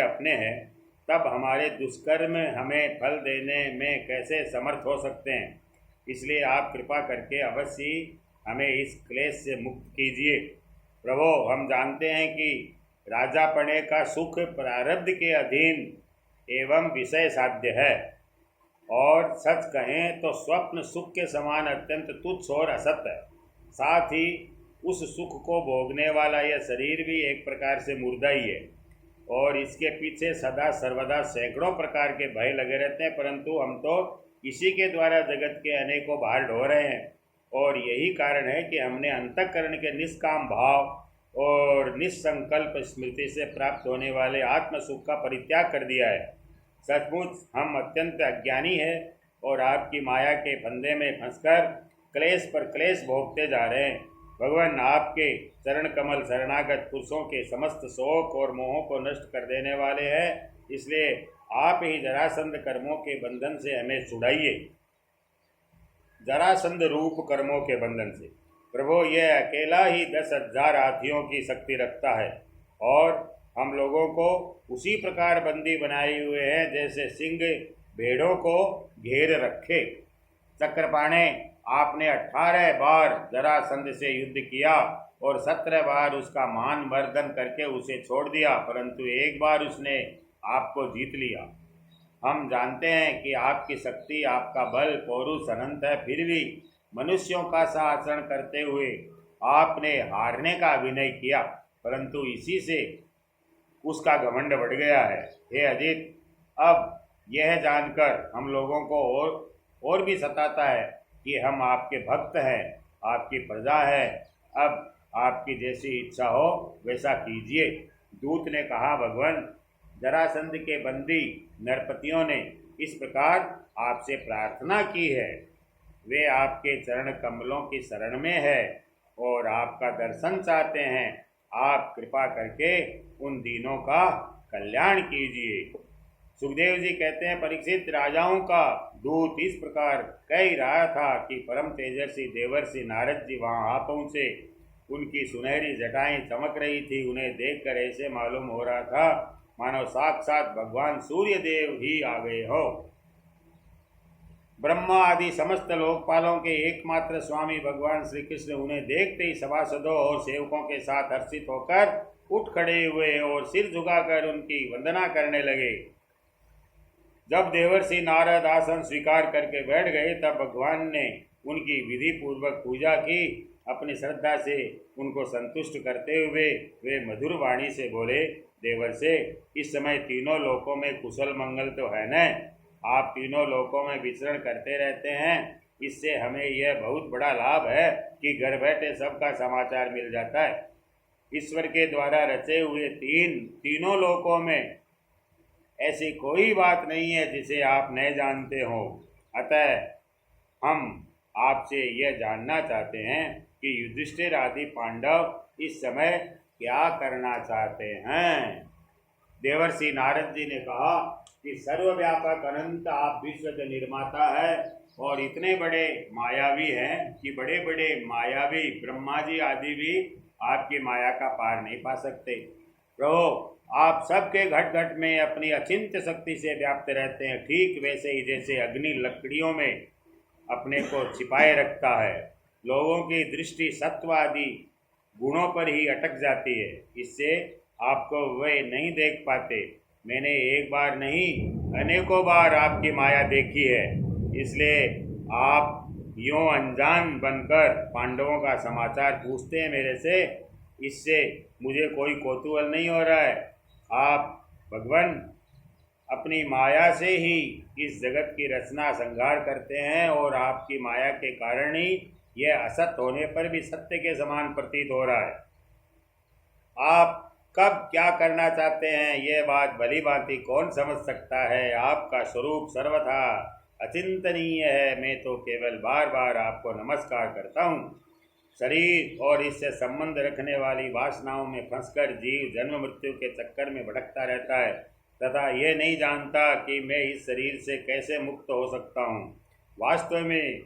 अपने हैं तब हमारे दुष्कर्म हमें फल देने में कैसे समर्थ हो सकते हैं। इसलिए आप कृपा करके अवश्य हमें इस क्लेश से मुक्त कीजिए। प्रभु, हम जानते हैं कि राजा पने का सुख प्रारब्ध के अधीन एवं विषय साध्य है और सच कहें तो स्वप्न सुख के समान अत्यंत तुच्छ और असत है। साथ ही उस सुख को भोगने वाला यह शरीर भी एक प्रकार से मुर्दा ही है और इसके पीछे सदा सर्वदा सैकड़ों प्रकार के भय लगे रहते हैं। परंतु हम तो इसी के द्वारा जगत के अनेकों भार ढो रहे हैं और यही कारण है कि हमने अंतःकरण के निष्काम भाव और निसंकल्प स्मृति से प्राप्त होने वाले आत्म सुख का परित्याग कर दिया है। सचमुच हम अत्यंत अज्ञानी हैं और आपकी माया के फंदे में फंसकर क्लेश पर क्लेश भोगते जा रहे हैं। भगवान, आपके चरण कमल शरणागत पुरुषों के समस्त शोक और मोहों को नष्ट कर देने वाले हैं। इसलिए आप ही जरासंध कर्मों के बंधन से हमें छुड़ाइए, जरासंध रूप कर्मों के बंधन से। प्रभु, यह अकेला ही 10,000 हाथियों की शक्ति रखता है और हम लोगों को उसी प्रकार बंदी बनाए हुए हैं जैसे सिंह भेड़ों को घेर रखे। चक्रपाणे, आपने 18 बार जरासंध से युद्ध किया और 17 बार उसका मान मर्दन करके उसे छोड़ दिया, परंतु एक बार उसने आपको जीत लिया। हम जानते हैं कि आपकी शक्ति, आपका बल पौरुष अनंत है, फिर भी मनुष्यों का सा आचरण करते हुए आपने हारने का अभिनय किया, परंतु इसी से उसका घमंड बढ़ गया है। हे अजित, अब यह जानकर हम लोगों को और भी सताता है कि हम आपके भक्त हैं, आपकी प्रजा है। अब आपकी जैसी इच्छा हो वैसा कीजिए। दूत ने कहा, भगवान, जरासंध के बंदी नरपतियों ने इस प्रकार आपसे प्रार्थना की है। वे आपके चरण कमलों की शरण में है और आपका दर्शन चाहते हैं। आप कृपा करके उन दीनों का कल्याण कीजिए। सुखदेव जी कहते हैं, परीक्षित, राजाओं का दूत इस प्रकार कह ही रहा था कि परम तेजस्वी देवर्षि नारद जी वहाँ आ पहुँचे। उनकी सुनहरी जटाएं चमक रही थी। उन्हें देखकर ऐसे मालूम हो रहा था मानो साक्षात भगवान सूर्य देव ही आ गए हो। ब्रह्मा आदि समस्त लोकपालों के एकमात्र स्वामी भगवान श्री कृष्ण उन्हें देखते ही सभासदों और सेवकों के साथ हर्षित होकर उठ खड़े हुए और सिर झुकाकर उनकी वंदना करने लगे। जब देवर्षि नारद आसन स्वीकार करके बैठ गए तब भगवान ने उनकी विधि पूर्वक पूजा की। अपनी श्रद्धा से उनको संतुष्ट करते हुए वे मधुर वाणी से बोले, देवर्षि, इस समय तीनों लोकों में कुशल मंगल तो है न? आप तीनों लोकों में विचरण करते रहते हैं। इससे हमें यह बहुत बड़ा लाभ है कि घर बैठे सबका समाचार मिल जाता है। ईश्वर के द्वारा रचे हुए तीनों लोकों में ऐसी कोई बात नहीं है जिसे आप नहीं जानते हो। अतः हम आपसे यह जानना चाहते हैं कि युधिष्ठिर आदि पांडव इस समय क्या करना चाहते हैं। देवर्षि नारद जी ने कहा कि सर्वव्यापक अनंत आप विश्व के निर्माता है और इतने बड़े मायावी हैं कि बड़े बड़े मायावी ब्रह्मा जी आदि भी आपकी माया का पार नहीं पा सकते। प्रभु, आप सबके घट घट में अपनी अचिंत्य शक्ति से व्याप्त रहते हैं, ठीक वैसे ही जैसे अग्नि लकड़ियों में अपने को छिपाए रखता है। लोगों की दृष्टि सत्व आदि गुणों पर ही अटक जाती है, इससे आपको वे नहीं देख पाते। मैंने एक बार नहीं अनेकों बार आपकी माया देखी है, इसलिए आप यूँ अनजान बनकर पांडवों का समाचार पूछते हैं मेरे से। इससे मुझे कोई कौतूहल नहीं हो रहा है। आप भगवान अपनी माया से ही इस जगत की रचना संहार करते हैं और आपकी माया के कारण ही यह असत होने पर भी सत्य के समान प्रतीत हो रहा है। आप कब क्या करना चाहते हैं यह बात भली भांति कौन समझ सकता है। आपका स्वरूप सर्वथा अचिंतनीय है। मैं तो केवल बार बार आपको नमस्कार करता हूँ। शरीर और इससे संबंध रखने वाली वासनाओं में फंसकर जीव जन्म मृत्यु के चक्कर में भटकता रहता है तथा यह नहीं जानता कि मैं इस शरीर से कैसे मुक्त हो सकता हूँ। वास्तव में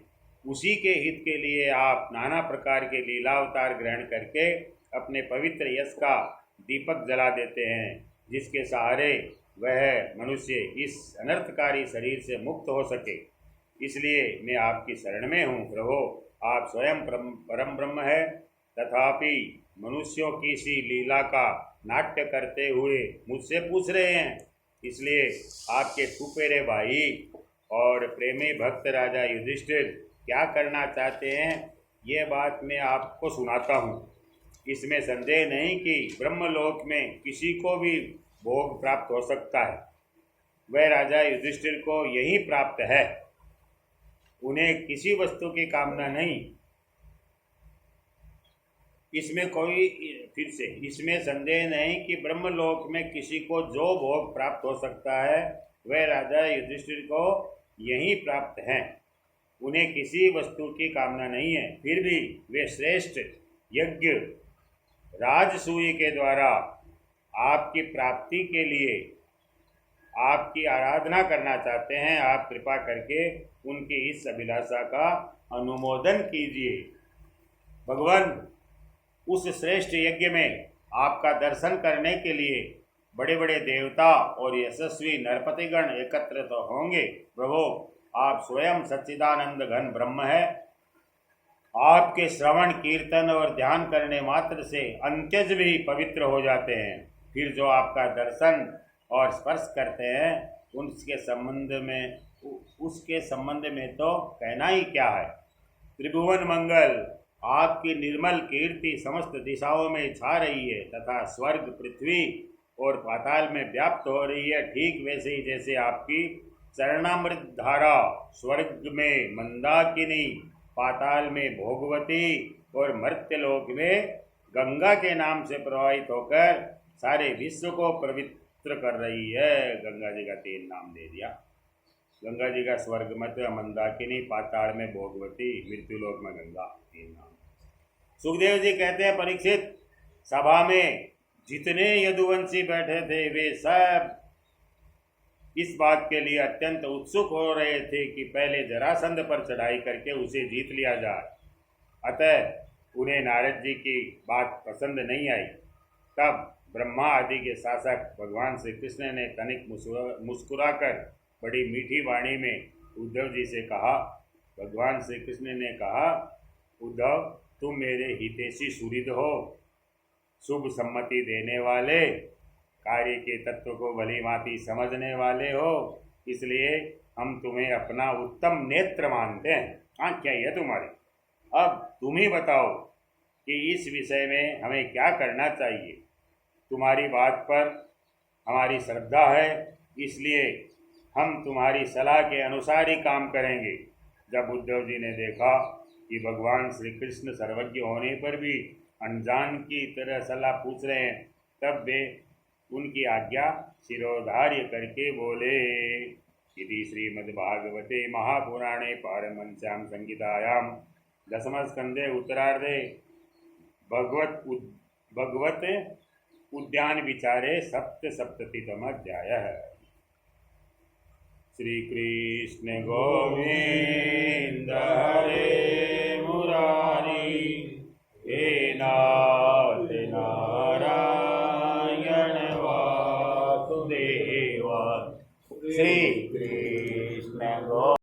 उसी के हित के लिए आप नाना प्रकार के लीलावतार ग्रहण करके अपने पवित्र यश का दीपक जला देते हैं, जिसके सहारे वह मनुष्य इस अनर्थकारी शरीर से मुक्त हो सके। इसलिए मैं आपकी शरण में हूँ। प्रभु, आप स्वयं परम ब्रह्म है, तथापि मनुष्यों की सी लीला का नाट्य करते हुए मुझसे पूछ रहे हैं। इसलिए आपके फुफेरे भाई और प्रेमी भक्त राजा युधिष्ठिर क्या करना चाहते हैं ये बात मैं आपको सुनाता हूँ। इसमें संदेह नहीं कि ब्रह्मलोक में किसी को भी भोग प्राप्त हो सकता है। वह राजा युधिष्ठिर को यही प्राप्त है। उन्हें किसी वस्तु की कामना नहीं। इसमें संदेह नहीं कि ब्रह्मलोक में किसी को जो भोग प्राप्त हो सकता है वह राजा युधिष्ठिर को यही प्राप्त है। उन्हें किसी वस्तु की कामना नहीं है, फिर भी वे श्रेष्ठ यज्ञ राजसूय के द्वारा आपकी प्राप्ति के लिए आपकी आराधना करना चाहते हैं। आप कृपा करके उनकी इस अभिलाषा का अनुमोदन कीजिए। भगवान, उस श्रेष्ठ यज्ञ में आपका दर्शन करने के लिए बड़े बड़े देवता और यशस्वी नरपतिगण एकत्र तो होंगे। प्रभु, आप स्वयं सच्चिदानंद घन ब्रह्म है। आपके श्रवण कीर्तन और ध्यान करने मात्र से अंत्यज भी पवित्र हो जाते हैं। फिर जो आपका दर्शन और स्पर्श करते हैं उसके संबंध में तो कहना ही क्या है। त्रिभुवन मंगल, आपकी निर्मल कीर्ति समस्त दिशाओं में छा रही है तथा स्वर्ग, पृथ्वी और पाताल में व्याप्त हो रही है। ठीक वैसे ही जैसे आपकी चरणामृत धारा स्वर्ग में मंदाकिनी, पाताल में भोगवती और मर्त्यलोक में गंगा के नाम से प्रवाहित होकर सारे विश्व को पवित्र कर रही है। गंगा जी का 3 नाम दे दिया। गंगा जी का स्वर्ग में मंदाकिनी, पाताल में भोगवती, मृत्युलोक में गंगा, 3 नाम। सुखदेव जी कहते हैं, परीक्षित, सभा में जितने यदुवंशी बैठे थे वे सब इस बात के लिए अत्यंत उत्सुक हो रहे थे कि पहले जरासंध पर चढ़ाई करके उसे जीत लिया जाए। अतः उन्हें नारद जी की बात पसंद नहीं आई। तब ब्रह्मा आदि के शासक भगवान श्री कृष्ण ने तनिक मुस्कुराकर बड़ी मीठी वाणी में उद्धव जी से कहा, भगवान श्री कृष्ण ने कहा, उद्धव तुम मेरे हितैषी सुहृद हो, शुभ सम्मति देने वाले, कार्य के तत्व को भली भांति समझने वाले हो, इसलिए हम तुम्हें अपना उत्तम नेत्र मानते हैं। हाँ, क्या है तुम्हारी? अब तुम ही बताओ कि इस विषय में हमें क्या करना चाहिए। तुम्हारी बात पर हमारी श्रद्धा है, इसलिए हम तुम्हारी सलाह के अनुसार ही काम करेंगे। जब उद्धव जी ने देखा कि भगवान श्री कृष्ण सर्वज्ञ होने पर भी अनजान की तरह सलाह पूछ रहे हैं, तब वे उनकी आज्ञा शिरोधार्य करके बोले। इति श्रीमद्भागवते महापुराणे पारमहंस्यां संहितायां दशमस्कन्धे उत्तरार्धे भगवत उद्यान विचारे सप्तसप्ततितमोऽध्यायः। श्री कृष्ण गोविंद हरे मुरारी, हे नाथ नारायण वासुदेव। श्री कृष्ण